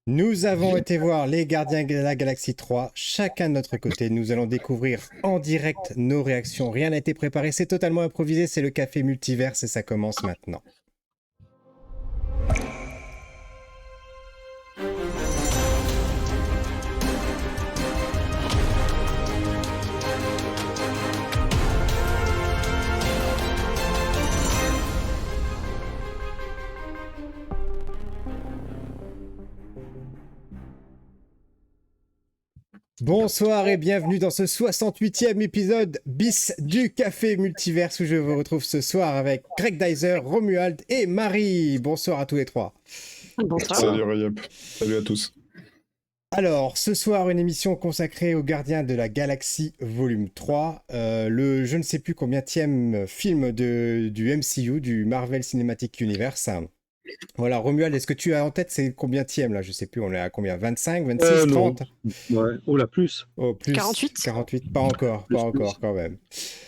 Nous avons été voir les Gardiens de la Galaxie 3, chacun de notre côté. Nous allons découvrir en direct nos réactions. Rien n'a été préparé, c'est totalement improvisé, c'est le café multiverse et ça commence maintenant. Bonsoir et bienvenue dans ce 68e épisode bis du Café Multiverse où je vous retrouve ce soir avec Greg Dyser, Romuald et Marie. Bonsoir à tous les trois. Bonsoir. Salut Ryop, salut à tous. Alors, ce soir, une émission consacrée aux Gardiens de la Galaxie volume 3, le je ne sais plus combienième film du MCU, du Marvel Cinematic Universe. Voilà, Romuald, est-ce que tu as en tête c'est combienième là? Je sais plus, on est à combien? 25, 26, 30? Ouais, oh la plus. Oh, plus 48. 48, pas encore, Plus, pas plus. encore quand même.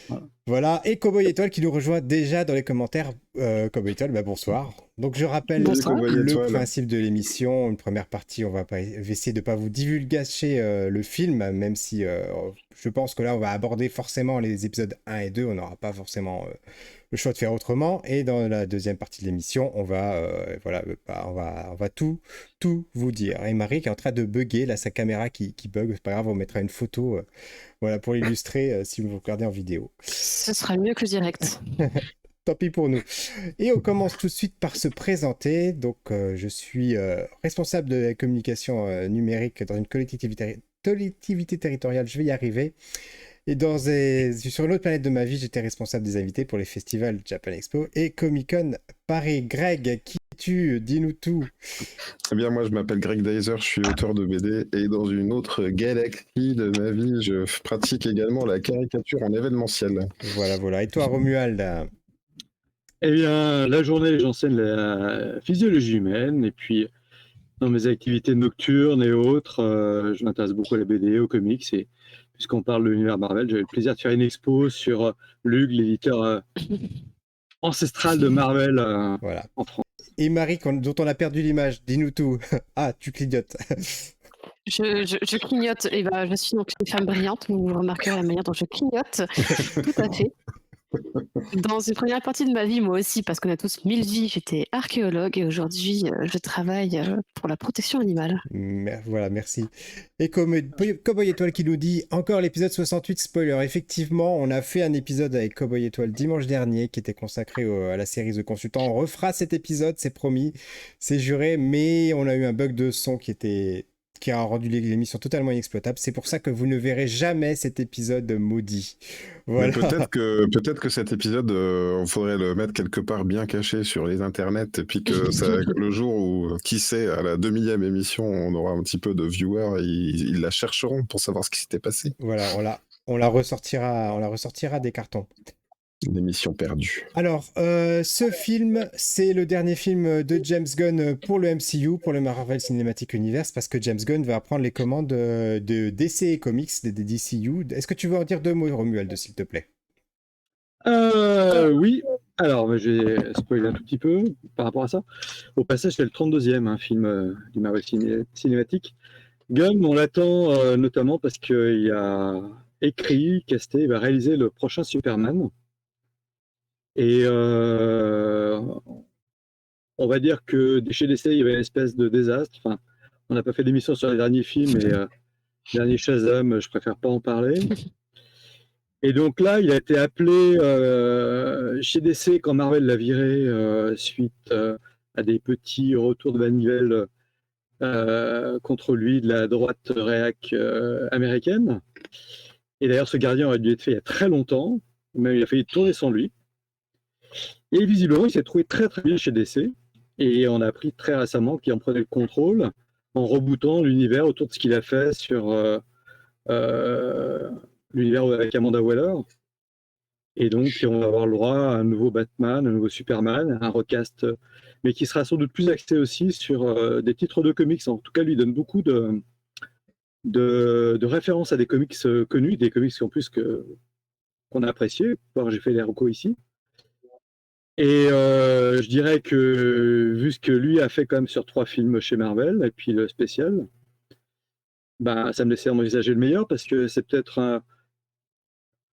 Voilà. Voilà, et Cowboy Étoile qui nous rejoint déjà dans les commentaires. Cowboy Étoile, bonsoir. Donc je rappelle Bonsoir. le Étoile. principe de l'émission. Une première partie, on va essayer de ne pas vous divulgacher le film, même si je pense que là on va aborder forcément les épisodes 1 et 2, on n'aura pas forcément le choix de faire autrement. Et dans la deuxième partie de l'émission, on va tout vous dire. Et Marie qui est en train de bugger, là sa caméra qui bug, c'est pas grave, on mettra une photo voilà, pour illustrer si vous regardez en vidéo. Ce sera mieux que le direct. Tant pis pour nous. Et on commence tout de suite par se présenter. Donc, je suis responsable de la communication numérique dans une collectivité territoriale. Je vais y arriver. Et sur une autre planète de ma vie, j'étais responsable des invités pour les festivals Japan Expo et Comic Con Paris. Greg, qui es-tu? Dis-nous tout. Eh bien, moi, je m'appelle Greg Dyser, je suis auteur de BD et dans une autre galaxie de ma vie, je pratique également la caricature en événementiel. Voilà. Et toi, Romuald? Eh bien, la journée, j'enseigne la physiologie humaine, et puis dans mes activités nocturnes et autres, je m'intéresse beaucoup à la BD, aux comics, et puisqu'on parle de l'univers Marvel, j'ai eu le plaisir de faire une expo sur Lug, l'éditeur ancestral de Marvel Voilà. en France. Et Marie, dont on a perdu l'image, dis-nous tout. Ah, tu clignotes. Je clignote. Et je suis donc une femme brillante. Vous remarquerez la manière dont je clignote. Tout à fait. Dans une première partie de ma vie, moi aussi, parce qu'on a tous 1000 vies, j'étais archéologue et aujourd'hui, je travaille pour la protection animale. Voilà, merci. Et Cowboy Étoile qui nous dit encore l'épisode 68 spoiler. Effectivement, on a fait un épisode avec Cowboy Étoile dimanche dernier qui était consacré à la série The Consultant. On refera cet épisode, c'est promis, c'est juré, mais on a eu un bug de son qui a rendu l'émission totalement inexploitable. C'est pour ça que vous ne verrez jamais cet épisode maudit. Voilà. Mais peut-être que cet épisode, il faudrait le mettre quelque part bien caché sur les internets, et puis que le jour où, qui sait, à la 2000e émission, on aura un petit peu de viewers, et ils la chercheront pour savoir ce qui s'était passé. Voilà, on la ressortira des cartons. Une émission perdue. Alors, ce film, c'est le dernier film de James Gunn pour le MCU, pour le Marvel Cinematic Universe, parce que James Gunn va prendre les commandes de DC Comics, des DCU. Est-ce que tu veux en dire deux mots, Romuald, s'il te plaît? Oui, alors je vais spoiler un tout petit peu par rapport à ça. Au passage, c'est le 32e film du Marvel Cinématique. Gunn, on l'attend notamment parce qu'il a écrit, casté, il va réaliser le prochain Superman. Et on va dire que chez DC, il y avait une espèce de désastre. Enfin, on n'a pas fait d'émission sur les derniers films, mais dernier Shazam, je préfère pas en parler. Et donc là, il a été appelé chez DC quand Marvel l'a viré suite à des petits retours de manivelle contre lui de la droite réac américaine. Et d'ailleurs, ce gardien aurait dû être fait il y a très longtemps, même il a failli tourner sans lui. Et visiblement, il s'est trouvé très très bien chez DC. Et on a appris très récemment qu'il en prenait le contrôle en rebootant l'univers autour de ce qu'il a fait sur l'univers avec Amanda Waller. Et donc, on va avoir le droit à un nouveau Batman, un nouveau Superman, un recast, mais qui sera sans doute plus axé aussi sur des titres de comics. En tout cas, lui donne beaucoup de références à des comics connus, des comics en plus qu'on a appréciés. J'ai fait les recos ici. Et je dirais que vu ce que lui a fait quand même sur 3 films chez Marvel, et puis le spécial, bah, ça me laissait envisager le meilleur parce que c'est peut-être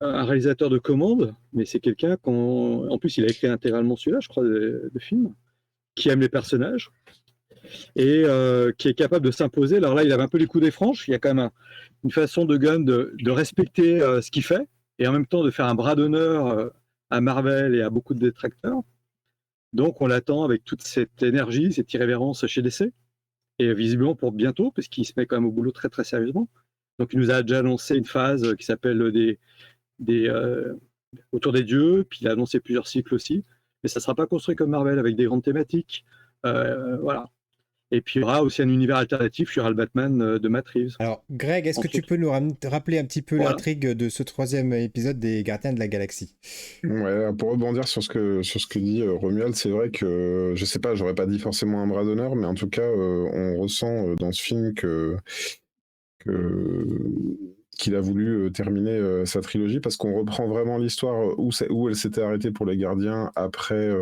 un réalisateur de commande, mais c'est quelqu'un en plus il a écrit intégralement celui-là, je crois, de film, qui aime les personnages et qui est capable de s'imposer. Alors là, il avait un peu les coups des franches. Il y a quand même une façon de Gunn de respecter ce qu'il fait et en même temps de faire un bras d'honneur à Marvel et à beaucoup de détracteurs. Donc on l'attend avec toute cette énergie, cette irrévérence chez DC et visiblement pour bientôt, parce qu'il se met quand même au boulot très très sérieusement. Donc il nous a déjà annoncé une phase qui s'appelle autour des dieux, puis il a annoncé plusieurs cycles aussi, mais ça ne sera pas construit comme Marvel avec des grandes thématiques. Voilà. Et puis il y aura aussi un univers alternatif, il y aura le Batman de Matt Reeves. Alors, Greg, est-ce que tu peux nous rappeler un petit peu Voilà. l'intrigue de ce 3e épisode des Gardiens de la Galaxie? Ouais, pour rebondir sur ce que dit Romuald, c'est vrai que, je sais pas, j'aurais pas dit forcément un bras d'honneur, mais en tout cas, on ressent dans ce film qu'il a voulu terminer sa trilogie parce qu'on reprend vraiment l'histoire où elle s'était arrêtée pour les Gardiens après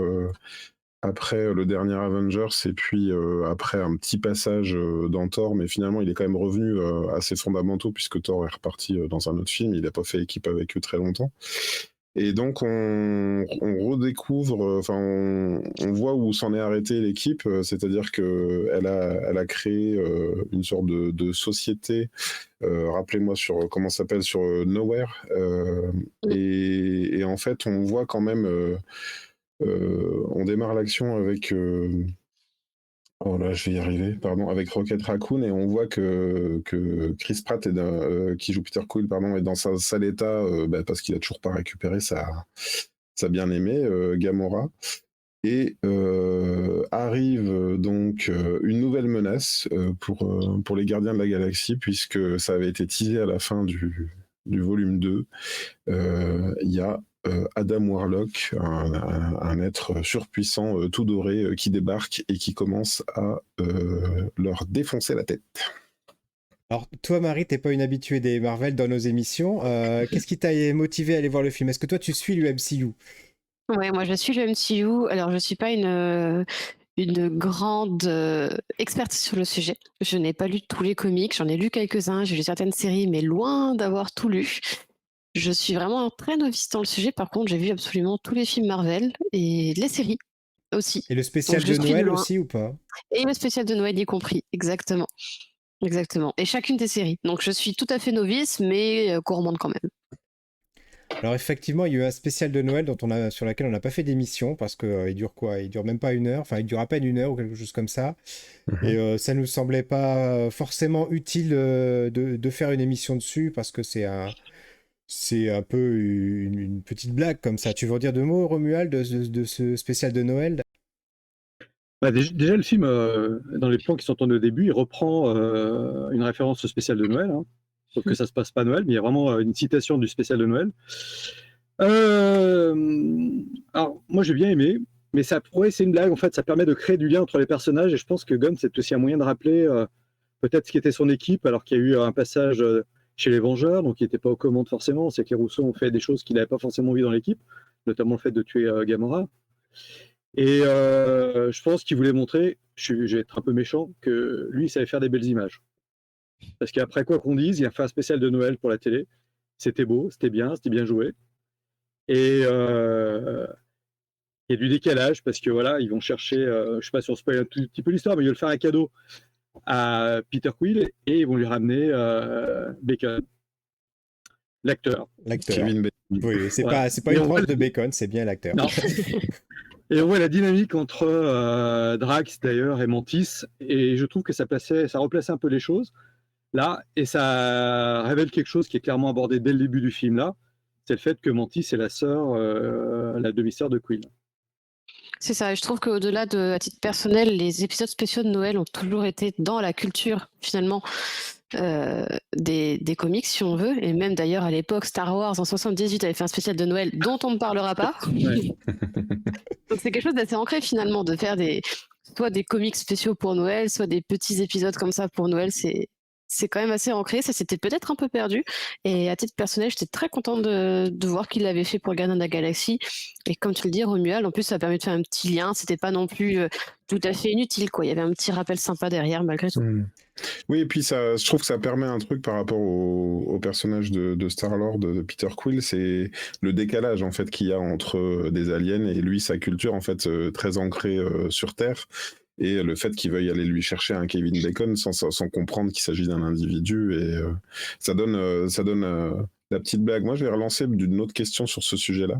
le dernier Avengers et puis après un petit passage dans Thor, mais finalement il est quand même revenu à ses fondamentaux puisque Thor est reparti dans un autre film, il n'a pas fait équipe avec eux très longtemps. Et donc on redécouvre, enfin on voit où s'en est arrêtée l'équipe, c'est-à-dire qu'elle a créé une sorte de société, rappelez-moi sur comment ça s'appelle, sur Nowhere, et en fait on voit quand même, on démarre l'action avec oh là, je vais y arriver, pardon, avec Rocket Raccoon, et on voit que Chris Pratt qui joue Peter Quill, pardon, est dans un sale état parce qu'il a toujours pas récupéré sa bien-aimée Gamora, et arrive donc une nouvelle menace pour les Gardiens de la Galaxie, puisque ça avait été teasé à la fin du volume 2. Il y a Adam Warlock, un être surpuissant tout doré qui débarque et qui commence à leur défoncer la tête. Alors, toi, Marie, t'es pas une habituée des Marvel dans nos émissions. Qu'est-ce qui t'a motivé à aller voir le film? Est-ce que toi, tu suis le MCU? Ouais, moi je suis le MCU. Alors je suis pas une grande experte sur le sujet. Je n'ai pas lu tous les comics, j'en ai lu quelques-uns, j'ai lu certaines séries, mais loin d'avoir tout lu. Je suis vraiment très novice dans le sujet. Par contre, j'ai vu absolument tous les films Marvel et les séries aussi. Et le spécial Donc, je de suis de Noël loin. aussi ou pas? Et le spécial de Noël y compris, exactement. Exactement. Et chacune des séries. Donc je suis tout à fait novice, mais gourmande quand même. Alors effectivement, il y a eu un spécial de Noël sur laquel on n'a pas fait d'émission parce que il dure quoi? Il dure même pas 1 heure, enfin il dure à peine 1 heure ou quelque chose comme ça. Et ça nous semblait pas forcément utile de faire une émission dessus parce que c'est un peu une petite blague comme ça. Tu veux en dire 2 mots, Romuald, de ce spécial de Noël? Bah, déjà, le film, dans les plans qui sont tournés au début, il reprend une référence au spécial de Noël. Hein. Sauf que ça se passe pas à Noël, mais il y a vraiment une citation du spécial de Noël. Alors, moi, j'ai bien aimé, mais c'est une blague. En fait, ça permet de créer du lien entre les personnages. Et je pense que Gunn, c'est aussi un moyen de rappeler peut-être ce qu'était son équipe, alors qu'il y a eu un passage chez les Vengeurs, donc il n'était pas aux commandes forcément. C'est que les Rousseau ont fait des choses qu'il n'avait pas forcément vues dans l'équipe, notamment le fait de tuer Gamora. Et je pense qu'il voulait montrer, je vais être un peu méchant, que lui, il savait faire des belles images. Parce qu'après quoi qu'on dise, il a fait un spécial de Noël pour la télé. C'était beau, c'était bien joué. Et il y a du décalage parce que voilà, ils vont chercher, je ne sais pas si on spoil un tout petit peu l'histoire, mais ils veulent faire un cadeau à Peter Quill et ils vont lui ramener Bacon, l'acteur. Kevin Bacon. Oui, c'est Voilà. pas une tranche de Bacon, c'est bien l'acteur. Non. Et on voit la dynamique entre Drax d'ailleurs et Mantis, et je trouve que ça replaçait un peu les choses là, et ça révèle quelque chose qui est clairement abordé dès le début du film là, c'est le fait que Mantis est la demi-sœur de Quill. C'est ça, et je trouve qu'au-delà à titre personnel, les épisodes spéciaux de Noël ont toujours été dans la culture, finalement, des comics, si on veut. Et même d'ailleurs, à l'époque, Star Wars, en 78, avait fait un spécial de Noël dont on ne parlera pas. Ouais. Donc c'est quelque chose d'assez ancré, finalement, de faire soit des comics spéciaux pour Noël, soit des petits épisodes comme ça pour Noël. C'est c'est quand même assez ancré, ça s'était peut-être un peu perdu. Et à titre personnel, j'étais très contente de voir qu'il l'avait fait pour Gardien de la Galaxie. Et comme tu le dis, Romuald, en plus, ça a permis de faire un petit lien. C'était pas non plus tout à fait inutile, quoi. Il y avait un petit rappel sympa derrière, malgré tout. Oui, et puis je trouve que ça permet un truc par rapport au personnage de Star-Lord, de Peter Quill, c'est le décalage en fait qu'il y a entre des aliens et lui, sa culture en fait très ancrée sur Terre, et le fait qu'il veuille aller lui chercher un Kevin Bacon sans comprendre qu'il s'agit d'un individu, et ça donne la petite blague. Moi, je vais relancer d'une autre question sur ce sujet-là,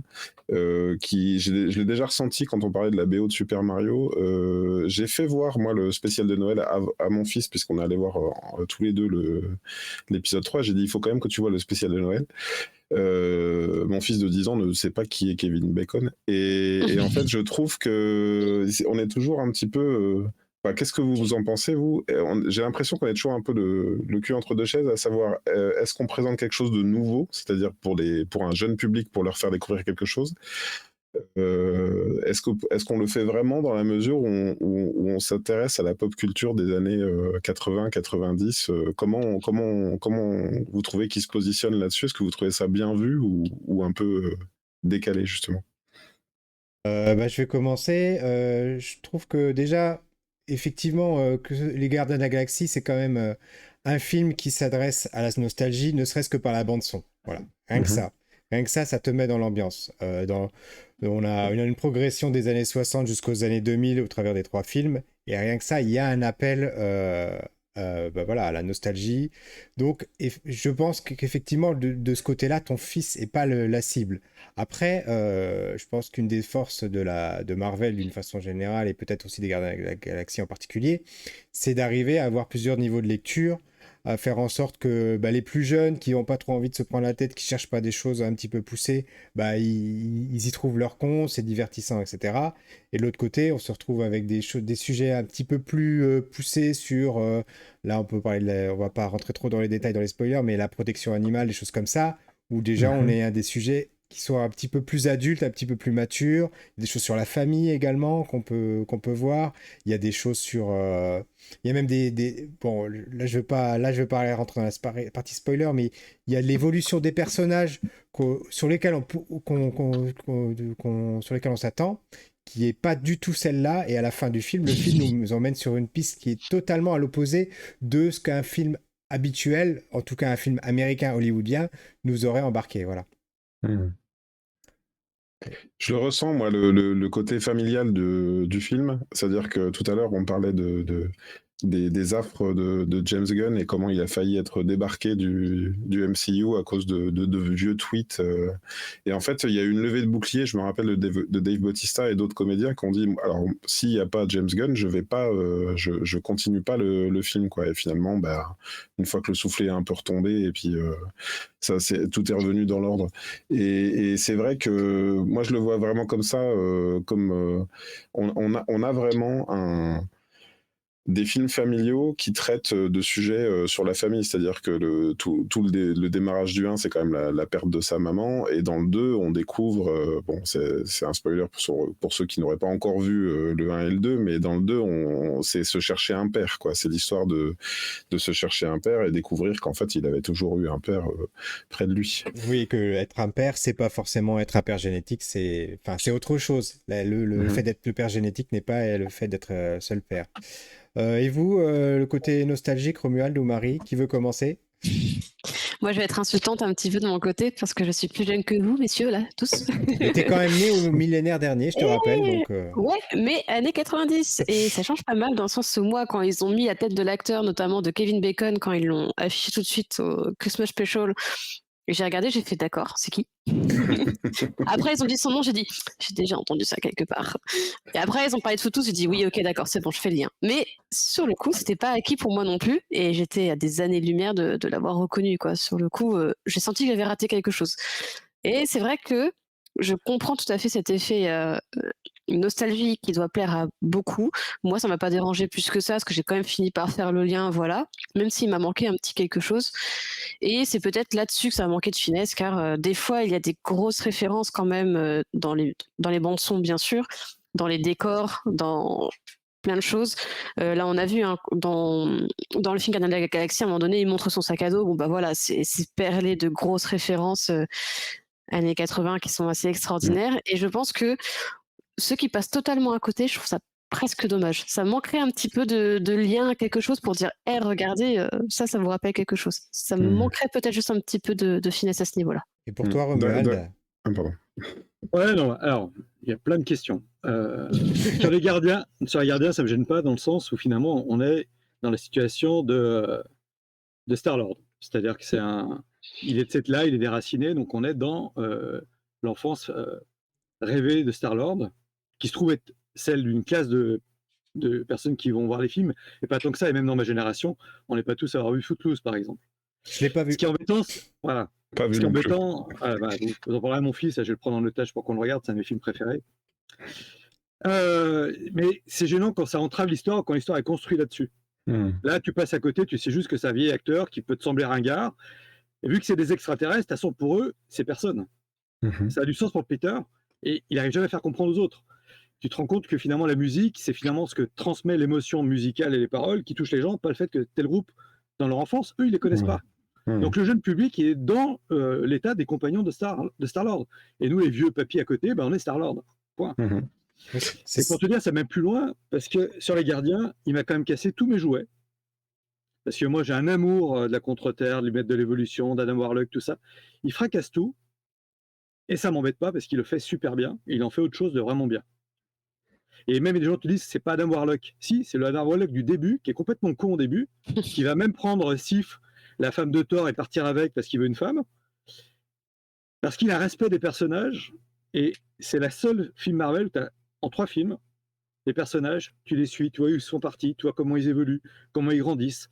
je l'ai déjà ressenti quand on parlait de la BO de Super Mario. J'ai fait voir, moi, le spécial de Noël à mon fils, puisqu'on est allé voir tous les deux l'épisode 3. J'ai dit, il faut quand même que tu vois le spécial de Noël. Mon fils de 10 ans ne sait pas qui est Kevin Bacon. Et en fait, je trouve que on est toujours un petit peu... qu'est-ce que vous en pensez, vous? J'ai l'impression qu'on est toujours un peu le cul entre deux chaises, à savoir, est-ce qu'on présente quelque chose de nouveau, c'est-à-dire pour un jeune public, pour leur faire découvrir quelque chose? Est-ce qu'on le fait vraiment dans la mesure où on s'intéresse à la pop culture des années 80-90? Comment vous trouvez qu'il se positionne là-dessus? Est-ce que vous trouvez ça bien vu ou un peu décalé, justement? Je vais commencer. Je trouve que déjà, effectivement, que Les Gardiens de la Galaxie, c'est quand même un film qui s'adresse à la nostalgie, ne serait-ce que par la bande son. Voilà, rien que ça. Rien que ça te met dans l'ambiance. On a une progression des années 60 jusqu'aux années 2000 au travers des 3 films. Et rien que ça, il y a un appel voilà, à la nostalgie. Donc, je pense qu'effectivement, de ce côté-là, ton fils n'est pas la cible. Après, je pense qu'une des forces de Marvel, d'une façon générale, et peut-être aussi des Gardiens de la Galaxie en particulier, c'est d'arriver à avoir plusieurs niveaux de lecture, à faire en sorte que les plus jeunes qui n'ont pas trop envie de se prendre la tête, qui cherchent pas des choses un petit peu poussées, ils y trouvent leur compte, c'est divertissant, etc. Et de l'autre côté, on se retrouve avec des sujets un petit peu plus poussés sur, là on peut parler on va pas rentrer trop dans les détails, dans les spoilers, mais la protection animale, des choses comme ça, où déjà on est à des sujets qui sont un petit peu plus adultes, un petit peu plus matures, des choses sur la famille également qu'on peut voir, il y a des choses sur... il y a même bon, là je veux pas rentrer dans la partie spoiler, mais il y a l'évolution des personnages sur lesquels sur lesquels on s'attend, qui est pas du tout celle-là, et à la fin du film, le film nous emmène sur une piste qui est totalement à l'opposé de ce qu'un film habituel, en tout cas un film américain hollywoodien, nous aurait embarqué, voilà. Je le ressens, moi, le côté familial du film. C'est-à-dire que tout à l'heure, on parlait des affres de James Gunn et comment il a failli être débarqué du MCU à cause de vieux tweets. Et en fait, il y a eu une levée de bouclier, je me rappelle de Dave Bautista et d'autres comédiens qui ont dit, alors, s'il n'y a pas James Gunn, je continue pas le film, quoi. Et finalement, une fois que le soufflet est un peu retombé, et puis tout est revenu dans l'ordre. Et c'est vrai que moi, je le vois vraiment comme ça, on a vraiment des films familiaux qui traitent de sujets sur la famille, c'est-à-dire que le démarrage du 1, c'est quand même la perte de sa maman, et dans le 2, on découvre, bon, c'est un spoiler pour ceux qui n'auraient pas encore vu le 1 et le 2, mais dans le 2, c'est se chercher un père, quoi. C'est l'histoire de se chercher un père et découvrir qu'en fait, il avait toujours eu un père près de lui. Oui, que être un père, c'est pas forcément être un père génétique, c'est autre chose. Le fait d'être le père génétique n'est pas le fait d'être seul père. Et vous, le côté nostalgique, Romuald ou Marie, qui veut commencer? Moi, je vais être insultante un petit peu de mon côté parce que je suis plus jeune que vous, messieurs, là, tous. Mais t'es quand même né au millénaire dernier, je te rappelle. Donc, Ouais, mais années 90. Et ça change pas mal dans le sens où moi, quand ils ont mis la tête de l'acteur, notamment de Kevin Bacon, quand ils l'ont affiché tout de suite au Christmas Special, j'ai regardé, j'ai fait d'accord, c'est qui? Après, ils ont dit son nom, j'ai dit, j'ai déjà entendu ça quelque part. Et après, ils ont parlé de photos, j'ai dit, oui, ok, d'accord, c'est bon, je fais le lien. Mais sur le coup, c'était pas acquis pour moi non plus. Et j'étais à des années-lumière de l'avoir reconnu, quoi. Sur le coup, j'ai senti que j'avais raté quelque chose. Et c'est vrai que je comprends tout à fait cet effet nostalgie qui doit plaire à beaucoup. Moi, ça m'a pas dérangé plus que ça, parce que j'ai quand même fini par faire le lien, voilà. Même s'il m'a manqué un petit quelque chose. Et c'est peut-être là-dessus que ça a manqué de finesse, car des fois, il y a des grosses références quand même dans les bandes son, bien sûr, dans les décors, dans plein de choses. Là, on a vu dans le film Gardien de la Galaxie, à un moment donné, il montre son sac à dos. Bon, bah voilà, c'est perlé de grosses références années 80 qui sont assez extraordinaires. Et je pense que ceux qui passent totalement à côté, je trouve ça presque dommage. Ça manquerait un petit peu de lien à quelque chose pour dire hey, regardez, ça vous rappelle quelque chose. Ça me manquerait peut-être juste un petit peu de finesse à ce niveau-là. Et pour toi, Romuald? Pardon. Ouais, non, alors, il y a plein de questions. Sur les gardiens, ça me gêne pas dans le sens où finalement, on est dans la situation de Star-Lord. C'est-à-dire que il est de cette là, il est déraciné, donc on est dans l'enfance rêvée de Star-Lord, qui se trouve être celle d'une classe de personnes qui vont voir les films, et pas tant que ça, et même dans ma génération, on n'est pas tous à avoir vu Footloose, par exemple. Je l'ai pas vu. Ce qui est embêtant, voilà. Pas vu Ce qui est non plus. embêtant, vous en parlerez à mon fils, je vais le prendre en otage pour qu'on le regarde, c'est un de mes films préférés. Mais c'est gênant quand ça entrave l'histoire, quand l'histoire est construite là-dessus. Là, tu passes à côté, tu sais juste que c'est un vieil acteur qui peut te sembler ringard, et vu que c'est des extraterrestres, de toute façon, pour eux, c'est personne. Ça a du sens pour Peter, et il n'arrive jamais à faire comprendre aux autres. Tu te rends compte que finalement la musique, c'est finalement ce que transmet l'émotion musicale et les paroles qui touchent les gens, pas le fait que tel groupe, dans leur enfance, eux, ils les connaissent pas. Donc le jeune public est dans l'état des compagnons de Star-Lord. Et nous, les vieux papis à côté, on est Star-Lord. Point. Et pour te dire, ça va même plus loin, parce que sur les gardiens, il m'a quand même cassé tous mes jouets. Parce que moi, j'ai un amour de la contre-terre, du maître de l'évolution, d'Adam Warlock, tout ça. Il fracasse tout, et ça m'embête pas, parce qu'il le fait super bien, et il en fait autre chose de vraiment bien. Et même des gens te disent c'est pas Adam Warlock. Si, c'est le Adam Warlock du début, qui est complètement con au début, qui va même prendre Sif, la femme de Thor, et partir avec parce qu'il veut une femme. Parce qu'il a respect des personnages, et c'est la seule film Marvel où tu as, en 3 films, les personnages, tu les suis, tu vois où ils sont partis, tu vois comment ils évoluent, comment ils grandissent.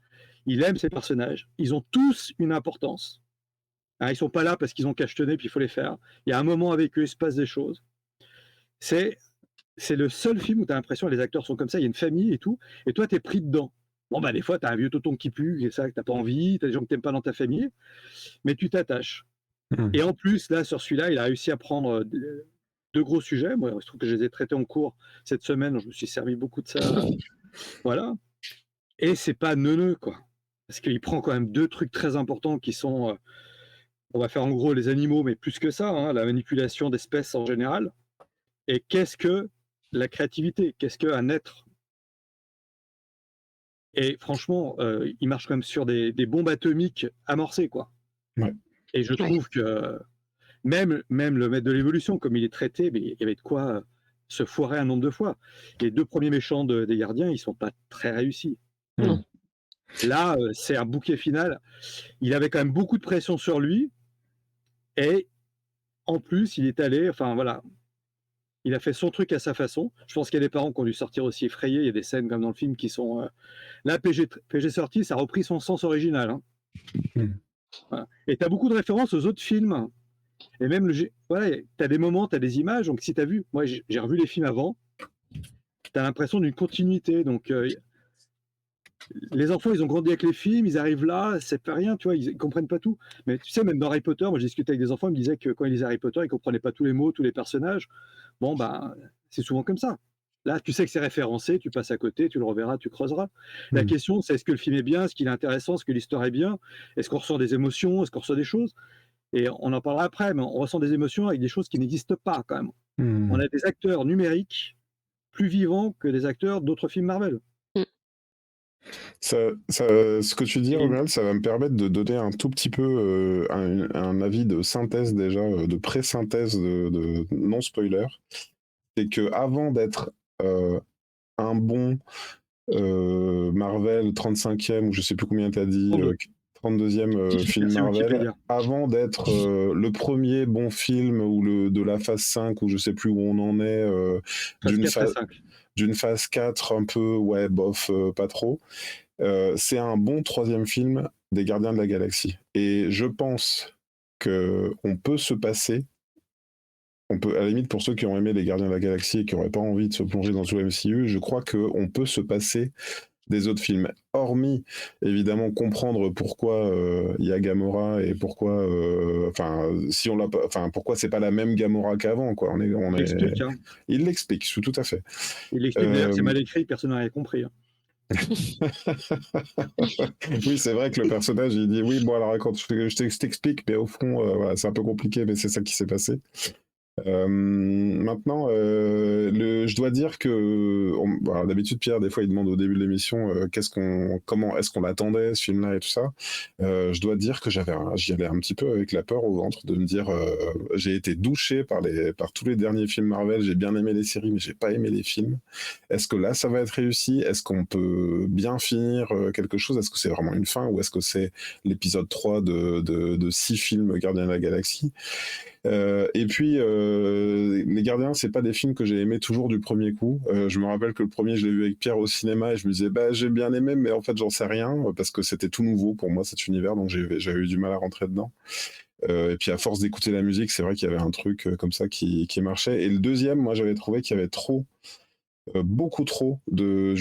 Il aime ces personnages, ils ont tous une importance. Ils ne sont pas là parce qu'ils ont cachetonné, puis il faut les faire. Il y a un moment avec eux, il se passe des choses. C'est le seul film où tu as l'impression que les acteurs sont comme ça, il y a une famille et tout, et toi, tu es pris dedans. Bon, des fois, tu as un vieux tonton qui pue, et ça, que tu n'as pas envie, tu as des gens que tu n'aimes pas dans ta famille, mais tu t'attaches. Et en plus, là, sur celui-là, il a réussi à prendre 2 gros sujets. Moi, je trouve que je les ai traités en cours cette semaine, je me suis servi beaucoup de ça. Voilà. Et c'est pas neuneux, quoi. Parce qu'il prend quand même 2 trucs très importants qui sont, on va faire en gros les animaux, mais plus que ça, la manipulation d'espèces en général. Et qu'est-ce que la créativité? Qu'est-ce qu'un être? Et franchement, il marche quand même sur des bombes atomiques amorcées, quoi. Ouais. Et je trouve que même le maître de l'évolution, comme il est traité, mais il y avait de quoi se foirer un nombre de fois. Les 2 premiers méchants des gardiens, ils sont pas très réussis. Non. Là, c'est un bouquet final. Il avait quand même beaucoup de pression sur lui, et en plus, il est allé, enfin voilà, il a fait son truc à sa façon. Je pense qu'il y a des parents qui ont dû sortir aussi effrayés. Il y a des scènes comme dans le film qui sont... Là, PG sorti, ça a repris son sens original. Voilà. Et tu as beaucoup de références aux autres films. Et même, voilà, tu as des moments, tu as des images. Donc, si tu as vu, moi, j'ai revu les films avant, tu as l'impression d'une continuité. Donc, les enfants, ils ont grandi avec les films, ils arrivent là, c'est pas rien, tu vois, ils comprennent pas tout. Mais tu sais, même dans Harry Potter, moi, j'ai discuté avec des enfants, ils me disaient que quand ils lisaient Harry Potter, ils comprenaient pas tous les mots, tous les personnages. Bon, c'est souvent comme ça. Là, tu sais que c'est référencé, tu passes à côté, tu le reverras, tu creuseras. La question, c'est est-ce que le film est bien, est-ce qu'il est intéressant, est-ce que l'histoire est bien, est-ce qu'on ressent des émotions, est-ce qu'on ressent des choses. Et on en parlera après, mais on ressent des émotions avec des choses qui n'existent pas quand même. On a des acteurs numériques plus vivants que des acteurs d'autres films Marvel. Ce que tu dis, Romuald, ça va me permettre de donner un tout petit peu un avis de synthèse déjà, de pré-synthèse de non-spoiler. C'est que avant d'être un bon Marvel 35e, ou je sais plus combien tu as dit, 32e film Marvel, avant d'être le premier bon film ou de la phase 5, ou je sais plus où on en est, d'une phase 4 un peu, ouais, bof, pas trop. C'est un bon 3e film des Gardiens de la Galaxie. Et je pense qu'on peut se passer, à la limite pour ceux qui ont aimé les Gardiens de la Galaxie et qui n'auraient pas envie de se plonger dans tout le MCU, je crois qu'on peut se passer des autres films, hormis évidemment comprendre pourquoi il y a Gamora et pourquoi, si on l'a pas, pourquoi c'est pas la même Gamora qu'avant, quoi. Il explique, hein. Il l'explique, tout à fait. Il explique d'ailleurs que c'est mal écrit, personne n'a rien compris. Hein. Oui, c'est vrai que le personnage il dit oui, bon alors quand je t'explique, mais au fond, voilà, c'est un peu compliqué, mais c'est ça qui s'est passé. Maintenant, je dois dire que alors, d'habitude Pierre, des fois, il demande au début de l'émission comment est-ce qu'on l'attendait ce film-là et tout ça. Je dois dire que j'y allais un petit peu avec la peur au ventre de me dire, j'ai été douché par tous les derniers films Marvel. J'ai bien aimé les séries, mais j'ai pas aimé les films. Est-ce que là, ça va être réussi? Est-ce qu'on peut bien finir quelque chose? Est-ce que c'est vraiment une fin ou est-ce que c'est l'épisode 3 de 6 films Gardiens de la Galaxie? Et puis, Les Gardiens, c'est pas des films que j'ai aimé toujours du premier coup. Je me rappelle que le premier, je l'ai vu avec Pierre au cinéma et je me disais, bah, j'ai bien aimé, mais en fait, j'en sais rien parce que c'était tout nouveau pour moi, cet univers, donc j'avais eu du mal à rentrer dedans. Et puis, à force d'écouter la musique, c'est vrai qu'il y avait un truc comme ça qui marchait. Et le deuxième, moi, j'avais trouvé qu'il y avait beaucoup trop de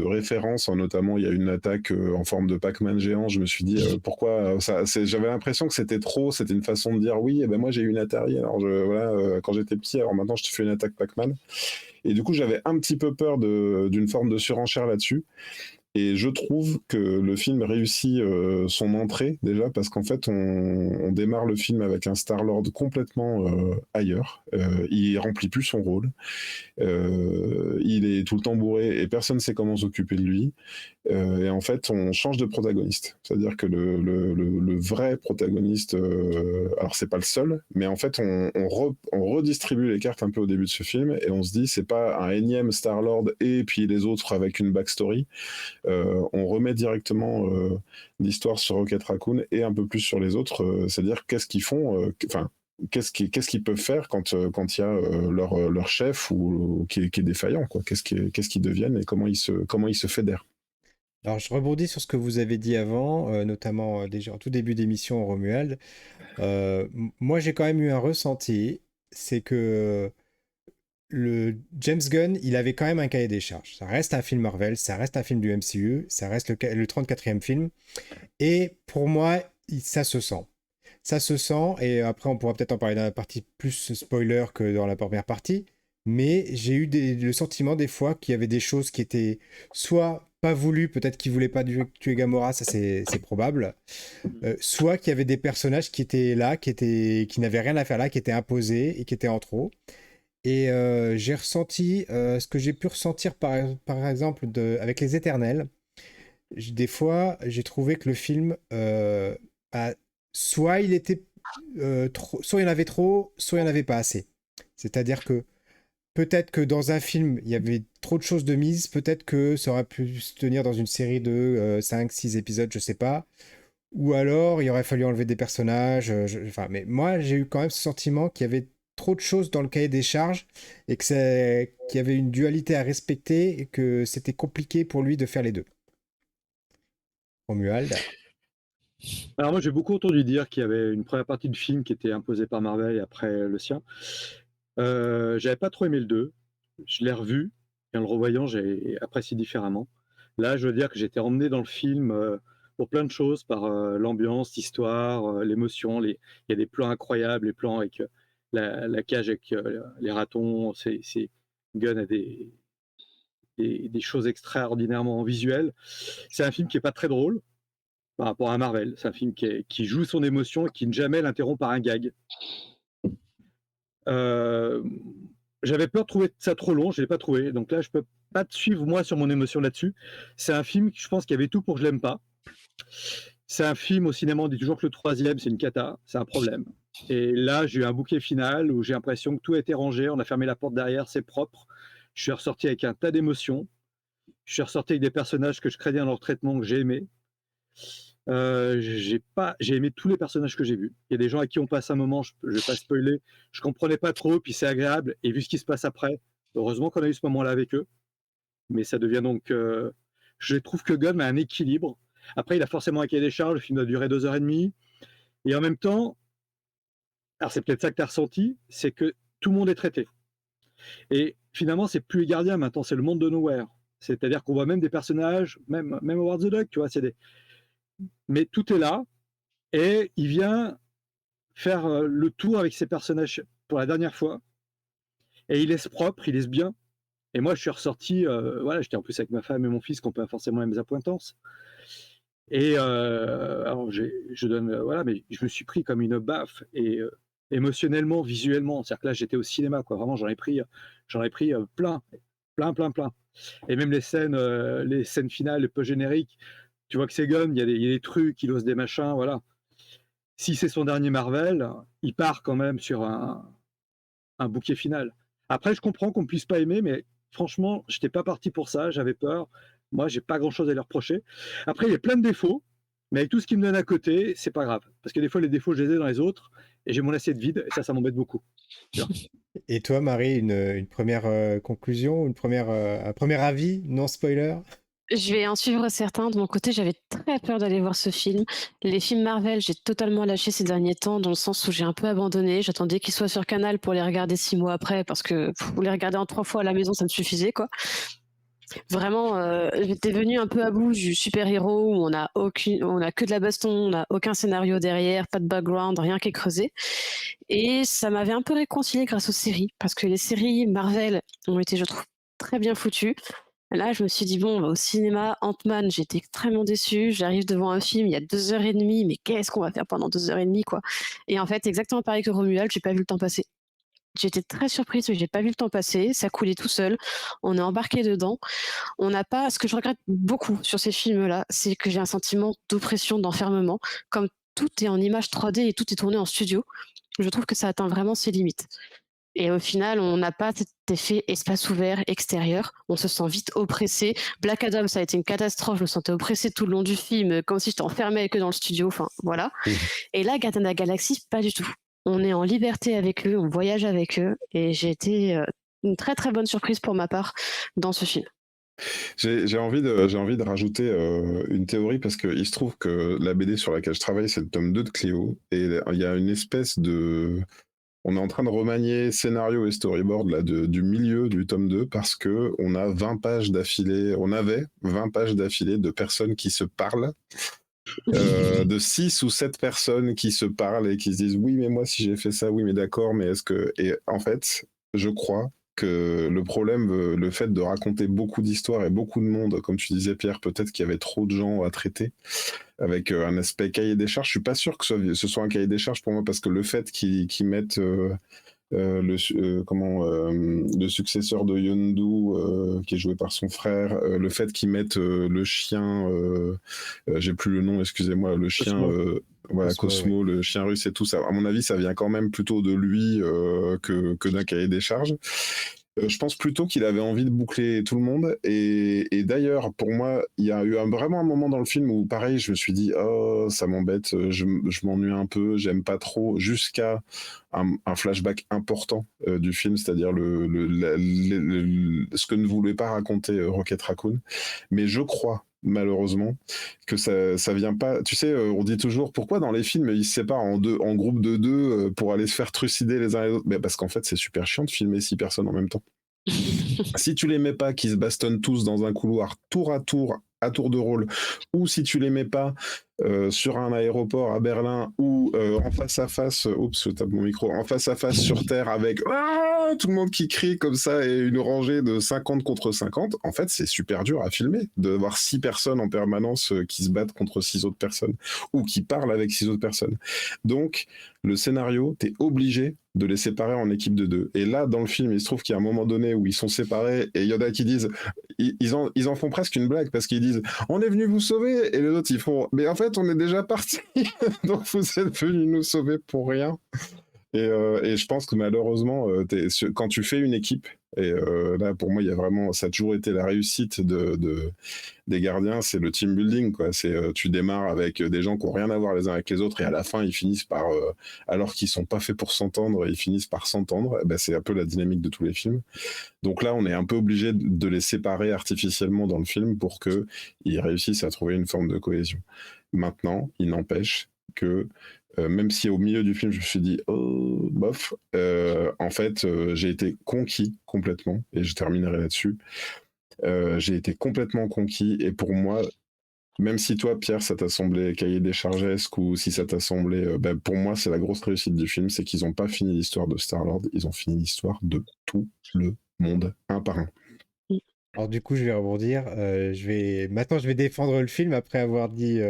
références, notamment il y a une attaque en forme de Pac-Man géant. Je me suis dit pourquoi j'avais l'impression que c'était trop, c'était une façon de dire oui, moi j'ai eu une Atari, alors quand j'étais petit, alors maintenant je te fais une attaque Pac-Man. Et du coup j'avais un petit peu peur d'une forme de surenchère là-dessus. Et je trouve que le film réussit son entrée déjà parce qu'en fait on démarre le film avec un Star-Lord complètement ailleurs. Il remplit plus son rôle. Il est tout le temps bourré et personne ne sait comment s'occuper de lui. Et en fait, on change de protagoniste. C'est-à-dire que le vrai protagoniste, alors c'est pas le seul, mais en fait, on redistribue les cartes un peu au début de ce film et on se dit, c'est pas un énième Star-Lord et puis les autres avec une backstory. On remet directement l'histoire sur Rocket Raccoon et un peu plus sur les autres. C'est-à-dire qu'est-ce qu'ils font, qu'est-ce qu'ils peuvent faire quand il y a leur chef ou qui est défaillant, quoi. Qu'est-ce qu'ils deviennent et comment ils se fédèrent. Alors, je rebondis sur ce que vous avez dit avant, notamment déjà en tout début d'émission, Romuald. Moi, j'ai quand même eu un ressenti, c'est que le James Gunn, il avait quand même un cahier des charges. Ça reste un film Marvel, ça reste un film du MCU, ça reste le 34e film. Et pour moi, ça se sent. Ça se sent, et après on pourra peut-être en parler dans la partie plus spoiler que dans la première partie, mais j'ai eu le sentiment des fois qu'il y avait des choses qui étaient soit pas voulues, peut-être qu'il voulait pas tuer Gamora, ça c'est probable, soit qu'il y avait des personnages qui étaient là, qui n'avaient rien à faire là, qui étaient imposés et qui étaient en trop. Et j'ai ressenti ce que j'ai pu ressentir par exemple avec Les Éternels. Des fois, j'ai trouvé que le film soit il était soit il y en avait trop, soit il n'y en avait pas assez. C'est-à-dire que peut-être que dans un film, il y avait trop de choses de mise, peut-être que ça aurait pu se tenir dans une série de 5-6 épisodes, je sais pas. Ou alors, il aurait fallu enlever des personnages. Mais moi, j'ai eu quand même ce sentiment qu'il y avait trop de choses dans le cahier des charges et qu'il y avait une dualité à respecter et que c'était compliqué pour lui de faire les deux. Romuald. Alors moi j'ai beaucoup entendu dire qu'il y avait une première partie de film qui était imposée par Marvel et après le sien. J'avais pas trop aimé le 2. Je l'ai revu et en le revoyant j'ai apprécié différemment. Là je veux dire que j'étais emmené dans le film pour plein de choses, par l'ambiance, l'histoire, l'émotion. Il y a des plans incroyables, les plans avec la cage avec les ratons. Gunn a des choses extraordinairement visuelles. C'est un film qui est pas très drôle par rapport à Marvel. C'est un film qui joue son émotion et qui ne jamais l'interrompt par un gag. J'avais peur de trouver ça trop long, je ne l'ai pas trouvé. Donc là, je peux pas te suivre, moi, sur mon émotion là-dessus. C'est un film, je pense qu'il y avait tout pour que je l'aime pas. C'est un film, au cinéma, on dit toujours que le troisième, c'est une cata, c'est un problème. Et là, j'ai eu un bouquet final où j'ai l'impression que tout a été rangé, on a fermé la porte derrière, c'est propre. Je suis ressorti avec un tas d'émotions. Je suis ressorti avec des personnages que je craignais dans leur traitement, que j'ai aimé. J'ai aimé tous les personnages que j'ai vus. Il y a des gens à qui on passe un moment, je ne vais pas spoiler, je comprenais pas trop, puis c'est agréable, et vu ce qui se passe après, heureusement qu'on a eu ce moment-là avec eux. Mais ça devient donc... je trouve que Gunn a un équilibre. Après, il a forcément un cahier des charges, le film a duré 2h30, et en même temps, alors c'est peut-être ça que tu as ressenti, c'est que tout le monde est traité. Et finalement, c'est plus les gardiens maintenant, c'est le monde de Nowhere. C'est-à-dire qu'on voit même des personnages, même Howard the Duck, tu vois, mais tout est là, et il vient faire le tour avec ses personnages pour la dernière fois, et il laisse propre, il laisse bien. Et moi, je suis ressorti, voilà, j'étais en plus avec ma femme et mon fils qui n'ont pas forcément les mêmes appointances. Et alors, je donne, voilà, mais je me suis pris comme une baffe, et émotionnellement, visuellement. C'est-à-dire que là, j'étais au cinéma, quoi. Vraiment, j'en ai pris plein, plein, plein, plein. Et même les scènes finales, les post-génériques, tu vois que c'est Gunn, il y a des trucs, il ose des machins, voilà. Si c'est son dernier Marvel, il part quand même sur un bouquet final. Après, je comprends qu'on ne puisse pas aimer, mais franchement, je n'étais pas parti pour ça, j'avais peur. Moi, j'ai pas grand-chose à leur reprocher. Après, il y a plein de défauts, mais avec tout ce qu'ils me donnent à côté, c'est pas grave. Parce que des fois, les défauts, je les ai dans les autres, et j'ai mon assiette vide, et ça m'embête beaucoup. Tu vois. Et toi, Marie, une première conclusion, un premier avis, non spoiler? Je vais en suivre certains. De mon côté, j'avais très peur d'aller voir ce film. Les films Marvel, j'ai totalement lâché ces derniers temps, dans le sens où j'ai un peu abandonné. J'attendais qu'ils soient sur Canal pour les regarder 6 mois après, parce que les regarder en 3 fois à la maison, ça me suffisait, quoi. Vraiment, j'étais venue un peu à bout du super-héros où on a que de la baston, on n'a aucun scénario derrière, pas de background, rien qui est creusé. Et ça m'avait un peu réconciliée grâce aux séries, parce que les séries Marvel ont été, je trouve, très bien foutues. Là, je me suis dit, bon, on va au cinéma, Ant-Man, j'étais extrêmement déçue. J'arrive devant un film, il y a 2h30, mais qu'est-ce qu'on va faire pendant 2h30, quoi. Et en fait, exactement pareil que Romuald, j'ai pas vu le temps passer. J'étais très surprise, mais j'ai pas vu le temps passer. Ça coulait tout seul. On est embarqué dedans. On n'a pas. Ce que je regrette beaucoup sur ces films-là, c'est que j'ai un sentiment d'oppression, d'enfermement. Comme tout est en image 3D et tout est tourné en studio, je trouve que ça atteint vraiment ses limites. Et au final, on n'a pas cet effet espace ouvert extérieur. On se sent vite oppressé. Black Adam, ça a été une catastrophe. Je me sentais oppressée tout le long du film, comme si j'étais enfermée que dans le studio. Enfin, voilà. Et là, Gardiens de la Galaxie, pas du tout. On est en liberté avec eux, on voyage avec eux. Et j'ai été une très très bonne surprise pour ma part dans ce film. J'ai envie de rajouter une théorie parce qu'il se trouve que la BD sur laquelle je travaille, c'est le tome 2 de Cléo. Et il y a une espèce de... On est en train de remanier scénario et storyboard là, du milieu du tome 2 parce que on a 20 pages d'affilée, on avait 20 pages d'affilée de personnes qui se parlent, de 6 ou 7 personnes qui se parlent et qui se disent oui mais moi si j'ai fait ça, oui mais d'accord, mais est-ce que... Et en fait, je crois que le problème, le fait de raconter beaucoup d'histoires et beaucoup de monde, comme tu disais Pierre, peut-être qu'il y avait trop de gens à traiter, avec un aspect cahier des charges. Je suis pas sûr que ce soit un cahier des charges pour moi, parce que le fait qu'ils mettent le successeur de Yondu, qui est joué par son frère, le fait qu'ils mettent le chien, j'ai plus le nom, excusez-moi, le chien, voilà, Cosmo, le chien russe et tout ça, à mon avis, ça vient quand même plutôt de lui que d'un cahier des charges. Je pense plutôt qu'il avait envie de boucler tout le monde. Et d'ailleurs, pour moi, il y a eu vraiment un moment dans le film où, pareil, je me suis dit, oh, ça m'embête, je m'ennuie un peu, j'aime pas trop, jusqu'à un flashback important du film, c'est-à-dire ce que ne voulait pas raconter Rocket Raccoon. Mais je crois, malheureusement, que ça vient pas. Tu sais, on dit toujours pourquoi dans les films ils se séparent en groupe de 2 pour aller se faire trucider les uns les autres. Mais parce qu'en fait, c'est super chiant de filmer 6 personnes en même temps. Si tu les mets pas, qu'ils se bastonnent tous dans un couloir tour à tour de rôle, ou si tu les mets pas sur un aéroport à Berlin ou en face à face, oups, je tape mon micro, en face à face sur Terre avec tout le monde qui crie comme ça et une rangée de 50 contre 50, en fait c'est super dur à filmer, de voir 6 personnes en permanence qui se battent contre 6 autres personnes ou qui parlent avec 6 autres personnes. Donc le scénario, t'es obligé de les séparer en équipe de 2. Et là, dans le film, il se trouve qu'il y a un moment donné où ils sont séparés et il y en a qui disent, ils en font presque une blague parce qu'ils disent on est venu vous sauver, et les autres ils font mais en fait on est déjà parti donc vous êtes venus nous sauver pour rien. Et je pense que malheureusement, quand tu fais une équipe, et là pour moi il y a vraiment, ça a toujours été la réussite des gardiens, c'est le team building, quoi. C'est tu démarres avec des gens qui n'ont rien à voir les uns avec les autres et à la fin ils finissent par, alors qu'ils sont pas faits pour s'entendre, ils finissent par s'entendre. Ben, c'est un peu la dynamique de tous les films. Donc là on est un peu obligé de les séparer artificiellement dans le film pour qu'ils réussissent à trouver une forme de cohésion. Maintenant, il n'empêche que même si au milieu du film je me suis dit oh bof, en fait j'ai été conquis complètement, et je terminerai là-dessus, J'ai été complètement conquis et pour moi, même si toi, Pierre, ça t'a semblé cahier des chargesques ou si ça t'a semblé... pour moi, c'est la grosse réussite du film, c'est qu'ils n'ont pas fini l'histoire de Star-Lord, ils ont fini l'histoire de tout le monde, un par un. Alors du coup, je vais rebondir. Maintenant, je vais défendre le film après avoir dit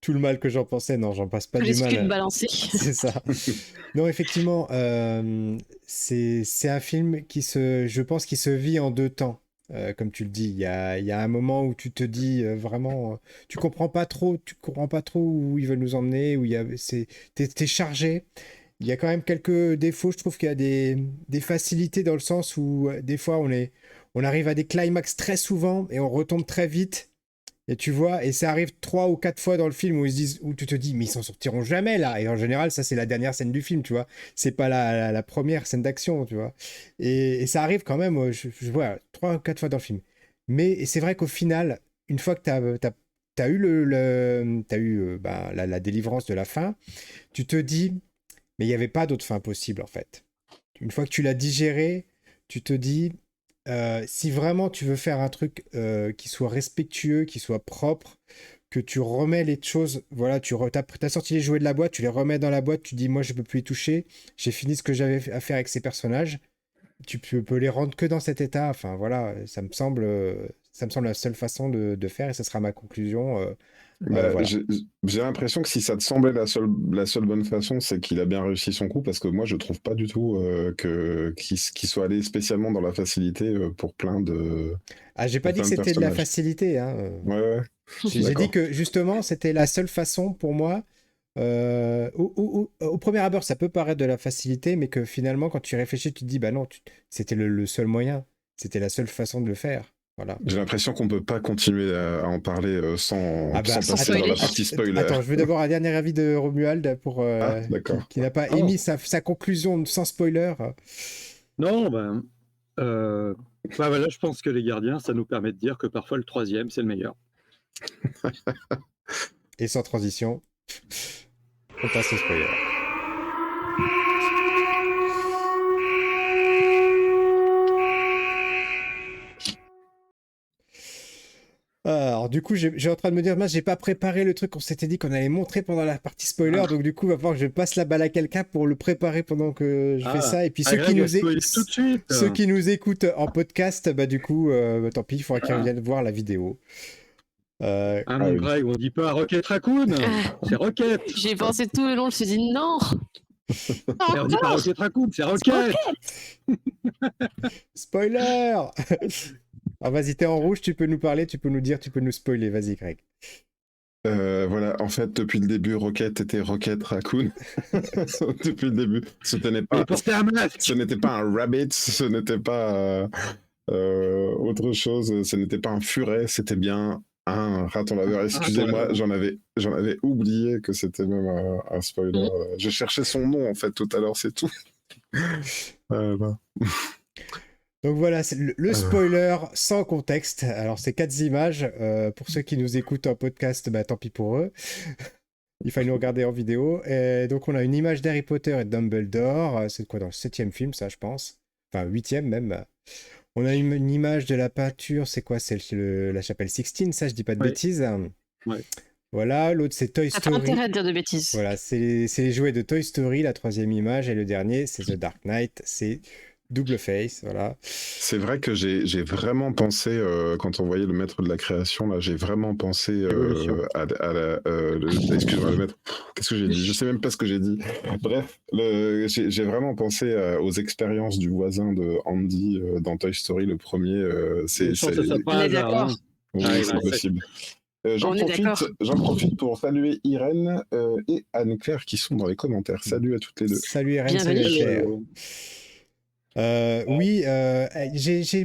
tout le mal que j'en pensais. Non, j'en passe pas Tous du les mal. scuds balancés. C'est ça. Non, effectivement, c'est un film je pense, qui se vit en 2 temps. Comme tu le dis, il y a un moment où tu te dis vraiment, tu comprends pas trop où ils veulent nous emmener, où t'es chargé. Il y a quand même quelques défauts. Je trouve qu'il y a des facilités dans le sens où des fois on arrive à des climax très souvent et on retombe très vite. Et tu vois, et ça arrive 3 ou 4 fois dans le film où tu te dis, mais ils s'en sortiront jamais là. Et en général, ça c'est la dernière scène du film, tu vois. C'est pas la première scène d'action, tu vois. Et ça arrive quand même, je vois 3 ou 4 fois dans le film. Mais c'est vrai qu'au final, une fois que t'as eu la délivrance de la fin, tu te dis, mais il n'y avait pas d'autre fin possible en fait. Une fois que tu l'as digéré, tu te dis, si vraiment tu veux faire un truc qui soit respectueux, qui soit propre, que tu remets les choses, voilà, t'as sorti les jouets de la boîte, tu les remets dans la boîte, tu dis, moi je peux plus y toucher, j'ai fini ce que j'avais à faire avec ces personnages, tu peux les rendre que dans cet état, enfin voilà, ça me semble la seule façon de faire et ce sera ma conclusion. Voilà. J'ai l'impression que si ça te semblait la seule bonne façon, c'est qu'il a bien réussi son coup, parce que moi je trouve pas du tout qu'il soit allé spécialement dans la facilité pour plein de Ah, j'ai pas dit que plein de c'était de la personnages. facilité, hein. Ouais, J'ai d'accord. dit que justement, c'était la seule façon pour moi. Au premier abord, ça peut paraître de la facilité, mais que finalement, quand tu y réfléchis, tu te dis, bah non, c'était le seul moyen. C'était la seule façon de le faire. Voilà. J'ai l'impression qu'on peut pas continuer à en parler sans Ah bah, passer dans spoiler. la partie spoiler. attends, je veux d'abord un dernier avis de Romuald Ah, qui, d'accord. qui n'a pas Oh. émis sa conclusion sans spoiler. Non, voilà, je pense que les gardiens, ça nous permet de dire que parfois le troisième, c'est le meilleur. Et sans transition, on passe au spoiler. Alors, du coup, j'ai en train de me dire, mince, j'ai pas préparé le truc qu'on s'était dit qu'on allait montrer pendant la partie spoiler, donc du coup, il va falloir que je passe la balle à quelqu'un pour le préparer pendant que je fais ça. Et puis Greg a spoilé tout de suite. ceux qui nous écoutent en podcast, bah du coup, tant pis, il faudra qu'ils reviennent voir la vidéo. Mon oui. Greg, on dit pas Rocket Raccoon, c'est Rocket. J'ai pensé tout le long, je me suis dit non. Et on dit pas Rocket Raccoon, c'est Rocket. Spoiler. Alors vas-y, t'es en rouge, tu peux nous parler, tu peux nous dire, tu peux nous spoiler. Vas-y, Greg. Voilà, en fait, depuis le début, Rocket était Rocket Raccoon. Depuis le début. Ce n'était pas un rabbit, ce n'était pas autre chose, ce n'était pas un furet, c'était bien un raton laveur. Excusez-moi, j'en avais oublié que c'était même un spoiler. Je cherchais son nom, en fait, tout à l'heure, c'est tout. Bah. Donc voilà, c'est le spoiler sans contexte. Alors, c'est 4 images. Pour ceux qui nous écoutent en podcast, bah, tant pis pour eux. Il fallait nous regarder en vidéo. Et donc, on a une image d'Harry Potter et de Dumbledore. C'est quoi, dans le 7e film, ça, je pense. Enfin, 8e même. On a une image de la peinture. C'est quoi? C'est la chapelle Sixtine, ça, je dis pas de bêtises. Ouais. Voilà, l'autre, c'est Toy Ça fait Story. intérêt de dire de bêtises. Voilà, c'est les jouets de Toy Story, la 3e image. Et le dernier, c'est The Dark Knight. C'est Double Face, voilà. C'est vrai que j'ai vraiment pensé, quand on voyait le maître de la création, là, j'ai vraiment pensé excuse-moi, le maître. Qu'est-ce que j'ai dit? Je sais même pas ce que j'ai dit. Bref, j'ai vraiment pensé aux expériences du voisin de Andy dans Toy Story, le premier. Je pense que ça On est d'accord. Oui, Ah, c'est ouais. possible. J'en On est d'accord. profite pour saluer Irène et Anne-Claire qui sont dans les commentaires. Salut à toutes les deux. Salut Irène, Bienvenue. salut Claire. Oui,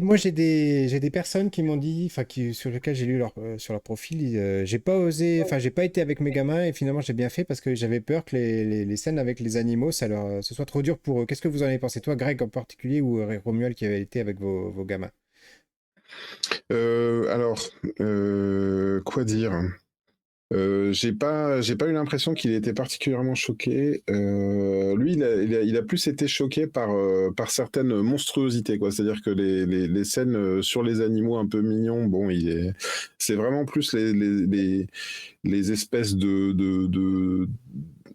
moi j'ai des personnes qui m'ont dit, enfin sur lesquelles j'ai lu sur leur profil, j'ai pas osé, enfin j'ai pas été avec mes gamins et finalement j'ai bien fait parce que j'avais peur que les scènes avec les animaux, ce soit trop dur pour eux. Qu'est-ce que vous en avez pensé, toi, Greg en particulier ou Romuald qui avait été avec vos gamins? Alors, quoi dire? J'ai pas eu l'impression qu'il était particulièrement choqué. Lui, il a plus été choqué par certaines monstruosités, quoi. C'est-à-dire que les scènes sur les animaux un peu mignons, bon, c'est vraiment plus les espèces de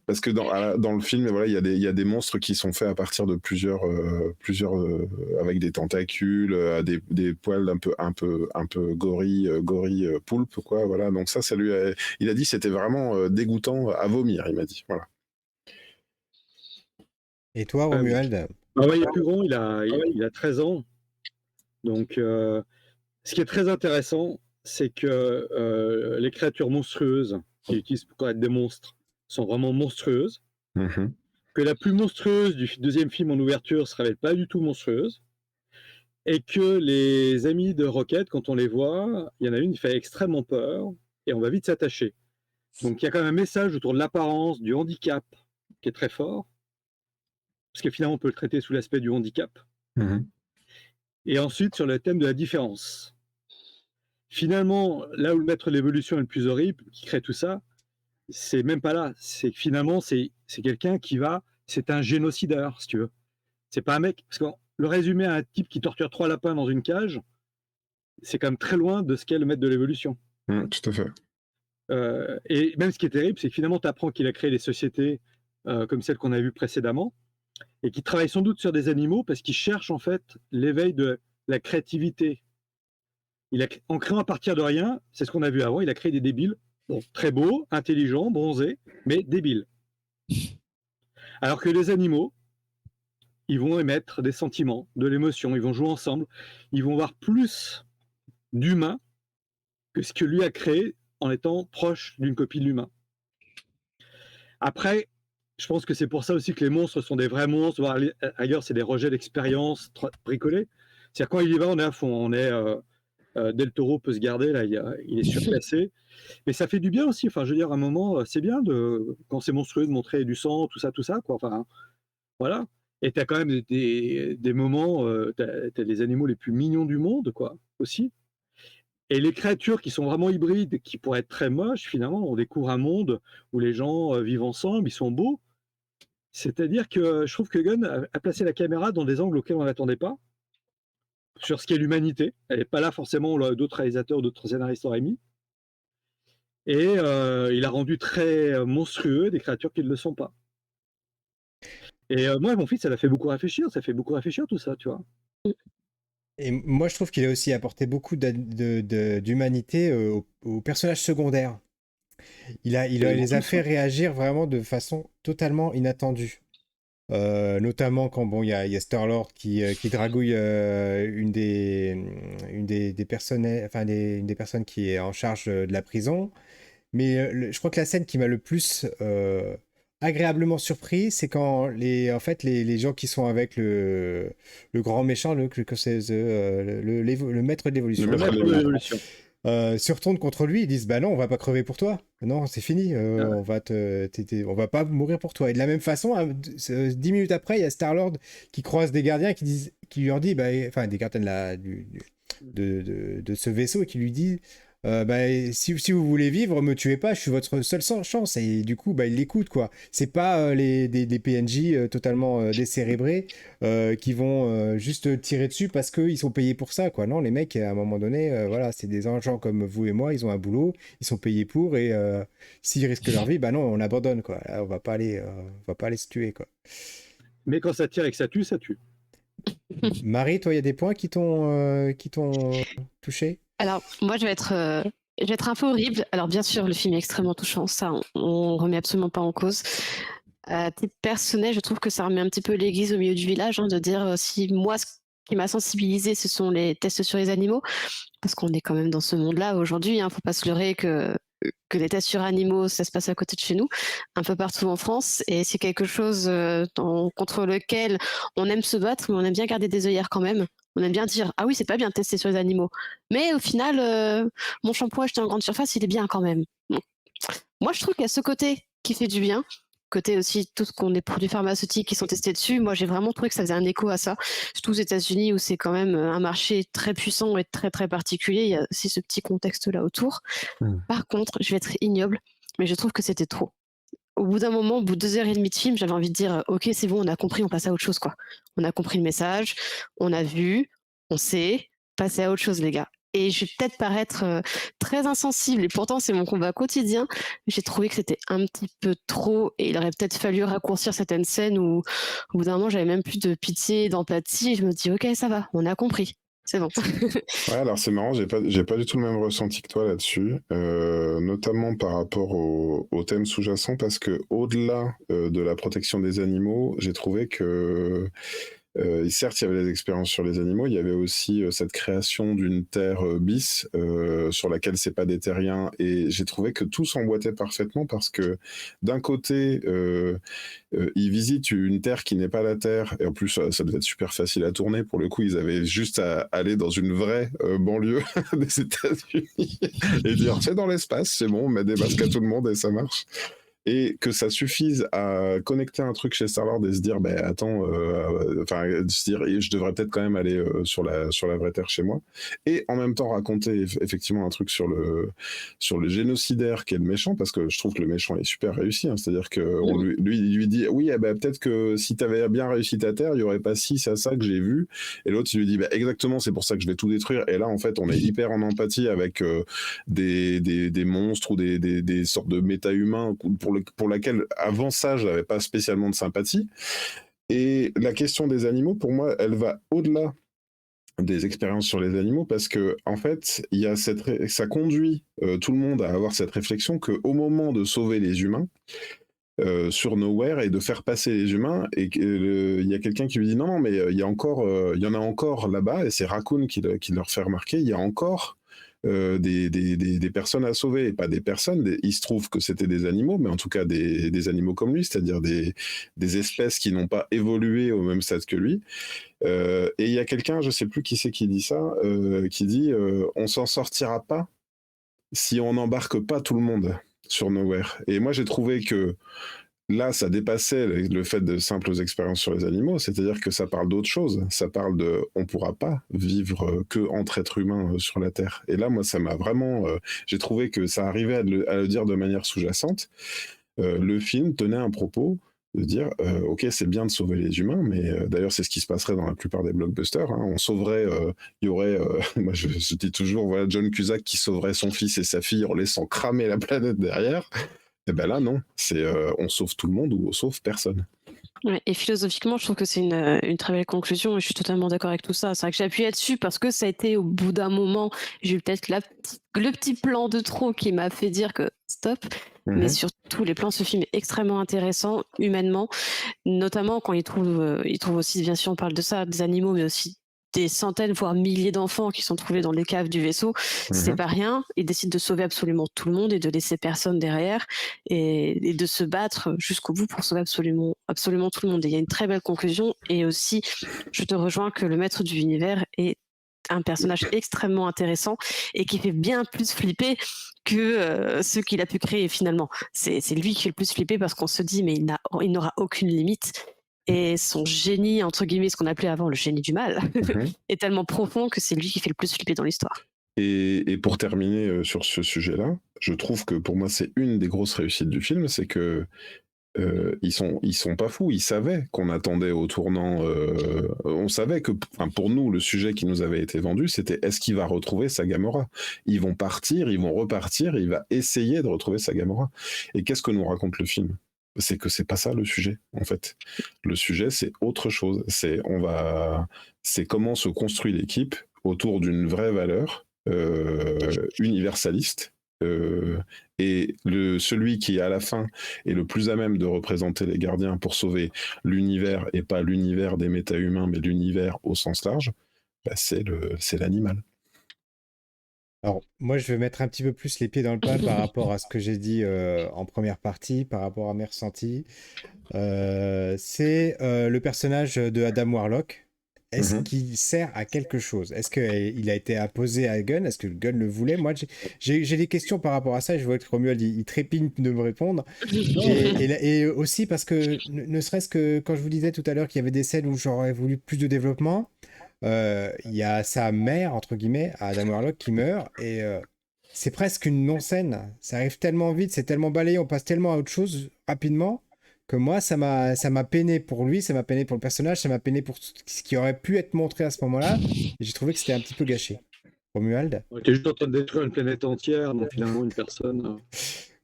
parce que dans le film, voilà, il y a des monstres qui sont faits à partir de plusieurs avec des tentacules, des poils un peu gorille poulpe, quoi. Voilà. Donc ça il a dit c'était vraiment dégoûtant à vomir, il m'a dit. Voilà. Et toi, Ah oui. Romuald? Il est plus grand, il a 13 ans. Donc, ce qui est très intéressant, c'est que les créatures monstrueuses qu'ils utilisent pour être des monstres sont vraiment monstrueuses. Mhm. Que la plus monstrueuse du deuxième film en ouverture se révèle pas du tout monstrueuse. Et que les amis de Rocket, quand on les voit, il y en a une qui fait extrêmement peur et on va vite s'attacher. Donc il y a quand même un message autour de l'apparence, du handicap qui est très fort. Parce que finalement, on peut le traiter sous l'aspect du handicap. Mhm. Et ensuite, sur le thème de la différence. Finalement, là où le maître de l'évolution est le plus horrible, qui crée tout ça, c'est même pas là. C'est que finalement, c'est quelqu'un c'est un génocideur, si tu veux. C'est pas un mec. Parce que le résumer à un type qui torture 3 lapins dans une cage, c'est quand même très loin de ce qu'est le maître de l'évolution. Tout à fait. Et même ce qui est terrible, c'est que finalement, tu apprends qu'il a créé des sociétés comme celles qu'on a vues précédemment, et qui travaille sans doute sur des animaux parce qu'il cherche en fait l'éveil de la créativité. En créant à partir de rien, c'est ce qu'on a vu avant, il a créé des débiles, bon, très beaux, intelligents, bronzés, mais débiles. Alors que les animaux, ils vont émettre des sentiments, de l'émotion, ils vont jouer ensemble, ils vont voir plus d'humain que ce que lui a créé en étant proche d'une copie de l'humain. Après, je pense que c'est pour ça aussi que les monstres sont des vrais monstres, voire ailleurs c'est des rejets d'expérience bricolés. C'est-à-dire quand il y va, on est à fond, Del Toro peut se garder, là, il est surclassé. Mais ça fait du bien aussi, enfin je veux dire, à un moment, c'est bien quand c'est monstrueux de montrer du sang, tout ça, quoi. Enfin, voilà. Et t'as quand même des moments, t'as les animaux les plus mignons du monde, quoi, aussi. Et les créatures qui sont vraiment hybrides, qui pourraient être très moches, finalement, on découvre un monde où les gens vivent ensemble, ils sont beaux. C'est-à-dire que je trouve que Gunn a placé la caméra dans des angles auxquels on n'attendait pas, sur ce qu'est l'humanité. Elle n'est pas là forcément, d'autres réalisateurs, d'autres scénaristes auraient mis. Et il a rendu très monstrueux des créatures qui ne le sont pas. Et moi, mon fils, ça l'a fait beaucoup réfléchir, tout ça, tu vois. Et moi, je trouve qu'il a aussi apporté beaucoup d'humanité aux personnages secondaires. Il les a fait réagir vraiment de façon totalement inattendue. Notamment quand il y a Star-Lord qui dragouille une des personnes, enfin une des personnes qui est en charge de la prison. Mais je crois que la scène qui m'a le plus agréablement surpris, c'est quand les gens qui sont avec le grand méchant, le maître de l'évolution. Le maître de l'évolution. Se retournent contre lui, ils disent bah non, on va pas crever pour toi, non, c'est fini, on va pas mourir pour toi. Et de la même façon, 10 minutes après, il y a Star-Lord qui croise des gardiens qui lui leur dit, enfin des gardiens de ce vaisseau, et qui lui dit si vous voulez vivre, me tuez pas, je suis votre seule chance. Et du coup, il l'écoute, quoi. C'est pas des PNJ totalement décérébrés qui vont juste tirer dessus parce qu'ils sont payés pour ça, quoi. Non, les mecs, à un moment donné, voilà, c'est des gens comme vous et moi, ils ont un boulot, ils sont payés pour, et s'ils risquent leur vie, non, on abandonne, quoi. Là, on va pas aller se tuer, quoi. Mais quand ça tire et que ça tue, ça tue. Marie, toi, il y a des points qui t'ont touché? Alors, moi, je vais être un peu horrible. Alors, bien sûr, le film est extrêmement touchant. Ça, on remet absolument pas en cause. À titre personnel, je trouve que ça remet un petit peu l'église au milieu du village, de dire si moi, ce qui m'a sensibilisé, ce sont les tests sur les animaux, parce qu'on est quand même dans ce monde-là aujourd'hui. Faut pas se leurrer que les tests sur animaux, ça se passe à côté de chez nous, un peu partout en France, et c'est quelque chose contre lequel on aime se battre, mais on aime bien garder des œillères quand même. On aime bien dire ah oui, c'est pas bien de tester sur les animaux, mais au final, mon shampoing acheté en grande surface, il est bien quand même. Bon. Moi, je trouve qu'il y a ce côté qui fait du bien, côté aussi, tout ce qu'on est produits pharmaceutiques qui sont testés dessus, moi j'ai vraiment trouvé que ça faisait un écho à ça, surtout aux États-Unis où c'est quand même un marché très puissant et très très particulier, il y a aussi ce petit contexte-là autour. Par contre, je vais être ignoble, mais je trouve que c'était trop. Au bout d'un moment, au bout de 2h30 de film, j'avais envie de dire ok, c'est bon, on a compris, on passe à autre chose, quoi. On a compris le message, on a vu, on sait, passer à autre chose, les gars. Et je vais peut-être paraître très insensible, et pourtant c'est mon combat quotidien. J'ai trouvé que c'était un petit peu trop, et il aurait peut-être fallu raccourcir certaines scènes où, au bout d'un moment, j'avais même plus de pitié, d'empathie, et je me dis ok, ça va, on a compris. C'est bon. Ouais, alors c'est marrant, j'ai pas du tout le même ressenti que toi là-dessus, notamment par rapport au thème sous-jacent, parce que au-delà de la protection des animaux, j'ai trouvé que certes, il y avait les expériences sur les animaux, il y avait aussi cette création d'une terre bis sur laquelle c'est pas des terriens, et j'ai trouvé que tout s'emboîtait parfaitement parce que d'un côté, ils visitent une terre qui n'est pas la terre, et en plus ça devait être super facile à tourner. Pour le coup, ils avaient juste à aller dans une vraie banlieue des États-Unis et dire c'est dans l'espace, c'est bon, on met des masques à tout le monde et ça marche. Et que ça suffise à connecter un truc chez Star-Lord et se dire, bah, attends, se dire, je devrais peut-être quand même aller sur la vraie Terre chez moi. Et en même temps raconter effectivement un truc sur le génocidaire qui est le méchant, parce que je trouve que le méchant est super réussi. Hein. C'est-à-dire que il lui dit, oui, peut-être que si t'avais bien réussi ta Terre, il y aurait pas ci, ça que j'ai vu. Et l'autre, il lui dit, bah, exactement, c'est pour ça que je vais tout détruire. Et là, en fait, on est hyper en empathie avec des monstres ou des sortes de méta-humains pour laquelle, avant ça, je n'avais pas spécialement de sympathie. Et la question des animaux, pour moi, elle va au-delà des expériences sur les animaux, parce que en fait, il y a ça conduit tout le monde à avoir cette réflexion qu'au moment de sauver les humains, sur Nowhere, et de faire passer les humains, et il y a quelqu'un qui lui dit non, mais il y en a encore là-bas, et c'est Raccoon qui leur fait remarquer, il y a encore des personnes à sauver, et pas des personnes, il se trouve que c'était des animaux, mais en tout cas des animaux comme lui, c'est-à-dire des espèces qui n'ont pas évolué au même stade que lui. Et il y a quelqu'un, je sais plus qui c'est qui dit ça, qui dit on s'en sortira pas si on n'embarque pas tout le monde sur Nowhere. Et moi j'ai trouvé que là, ça dépassait le fait de simples expériences sur les animaux, c'est-à-dire que ça parle d'autre chose. Ça parle de, on pourra pas vivre que entre êtres humains sur la Terre. Et là, moi, ça m'a vraiment, j'ai trouvé que ça arrivait à le dire de manière sous-jacente. Le film tenait un propos de dire, ok, c'est bien de sauver les humains, mais d'ailleurs, c'est ce qui se passerait dans la plupart des blockbusters. Hein. On sauverait, il y aurait, moi, je dis toujours, voilà, John Cusack qui sauverait son fils et sa fille en laissant cramer la planète derrière. Et ben là, non, c'est on sauve tout le monde ou on sauve personne. Ouais, et philosophiquement, je trouve que c'est une très belle conclusion, et je suis totalement d'accord avec tout ça. C'est vrai que j'ai appuyé là-dessus parce que ça a été au bout d'un moment, j'ai eu peut-être le petit plan de trop qui m'a fait dire que stop. Mais surtout, les plans, ce film est extrêmement intéressant humainement, notamment quand il trouve aussi, bien sûr, on parle de ça, des animaux, mais aussi des centaines, voire milliers d'enfants qui sont trouvés dans les caves du vaisseau. C'est pas rien. Ils décident de sauver absolument tout le monde et de laisser personne derrière, et de se battre jusqu'au bout pour sauver absolument tout le monde. Et il y a une très belle conclusion, et aussi, je te rejoins que le maître de l'univers est un personnage extrêmement intéressant et qui fait bien plus flipper que ceux qu'il a pu créer finalement. C'est lui qui fait le plus flipper parce qu'on se dit mais il n'aura aucune limite. Et son génie, entre guillemets, ce qu'on appelait avant le génie du mal, est tellement profond que c'est lui qui fait le plus flipper dans l'histoire. Et pour terminer sur ce sujet-là, je trouve que pour moi c'est une des grosses réussites du film, c'est que ils sont pas fous, ils savaient qu'on attendait au tournant, on savait que, pour nous, le sujet qui nous avait été vendu, c'était est-ce qu'il va retrouver sa Gamora? Ils vont partir, ils vont repartir, il va essayer de retrouver sa Gamora. Et qu'est-ce que nous raconte le film? C'est que c'est pas ça le sujet, en fait. Le sujet, c'est autre chose. C'est comment se construit l'équipe autour d'une vraie valeur universaliste. Et celui qui à la fin est le plus à même de représenter les gardiens pour sauver l'univers, et pas l'univers des méta-humains, mais l'univers au sens large, bah c'est l'animal. Alors, moi, je vais mettre un petit peu plus les pieds dans le plat par rapport à ce que j'ai dit en première partie, par rapport à mes ressentis. C'est le personnage de Adam Warlock. est-ce Mhm. qu'il sert à quelque chose? Est-ce qu'il a été imposé à Gunn? Est-ce que Gunn le voulait? Moi, j'ai des questions par rapport à ça et je vois que Romuald, il trépigne de me répondre. Non, Et aussi parce que, ne serait-ce que quand je vous disais tout à l'heure qu'il y avait des scènes où j'aurais voulu plus de développement, il y a sa mère, entre guillemets, Adam Warlock, qui meurt et c'est presque une non-scène. Ça arrive tellement vite, c'est tellement balayé, on passe tellement à autre chose rapidement que moi, ça m'a peiné pour lui, ça m'a peiné pour le personnage, ça m'a peiné pour ce qui aurait pu être montré à ce moment-là. Et j'ai trouvé que c'était un petit peu gâché. Romuald? on était juste en train de détruire une planète entière, donc finalement une personne.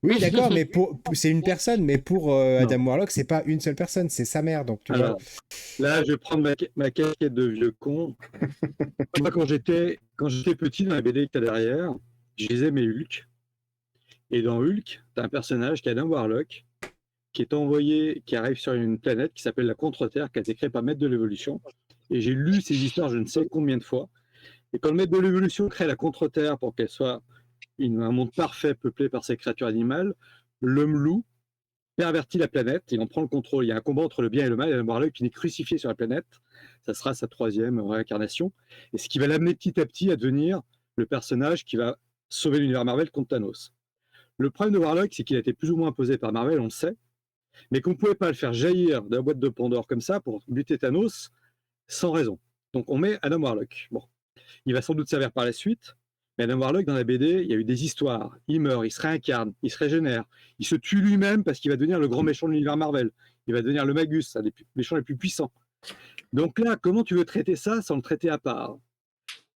Oui, d'accord, mais c'est une personne, mais pour Non. Adam Warlock, c'est pas une seule personne, c'est sa mère, donc tu vois. Alors, là, je vais prendre ma casquette de vieux con. Moi, quand j'étais petit dans la BD que tu as derrière, je lisais mes Hulk. Et dans Hulk, tu as un personnage qui est Adam Warlock, qui est envoyé, qui arrive sur une planète qui s'appelle la Contre-Terre, qui a été créée par Maître de l'Évolution. Et j'ai lu ces histoires je ne sais combien de fois. Et quand le Maître de l'Évolution crée la Contre-Terre pour qu'elle soit un monde parfait peuplé par ces créatures animales, l'homme loup pervertit la planète et en prend le contrôle. Il y a un combat entre le bien et le mal, et Adam Warlock finit crucifié sur la planète. Ça sera sa 3e réincarnation. Et ce qui va l'amener petit à petit à devenir le personnage qui va sauver l'univers Marvel contre Thanos. Le problème de Warlock, c'est qu'il a été plus ou moins imposé par Marvel, on le sait, mais qu'on ne pouvait pas le faire jaillir de la boîte de Pandore comme ça pour buter Thanos sans raison. Donc on met Adam Warlock. Bon, il va sans doute servir par la suite, mais Adam Warlock, dans la BD, il y a eu des histoires. Il meurt, il se réincarne, il se régénère, il se tue lui-même parce qu'il va devenir le grand méchant de l'univers Marvel. Il va devenir le Magus, un des méchants les plus puissants. Donc là, comment tu veux traiter ça sans le traiter à part?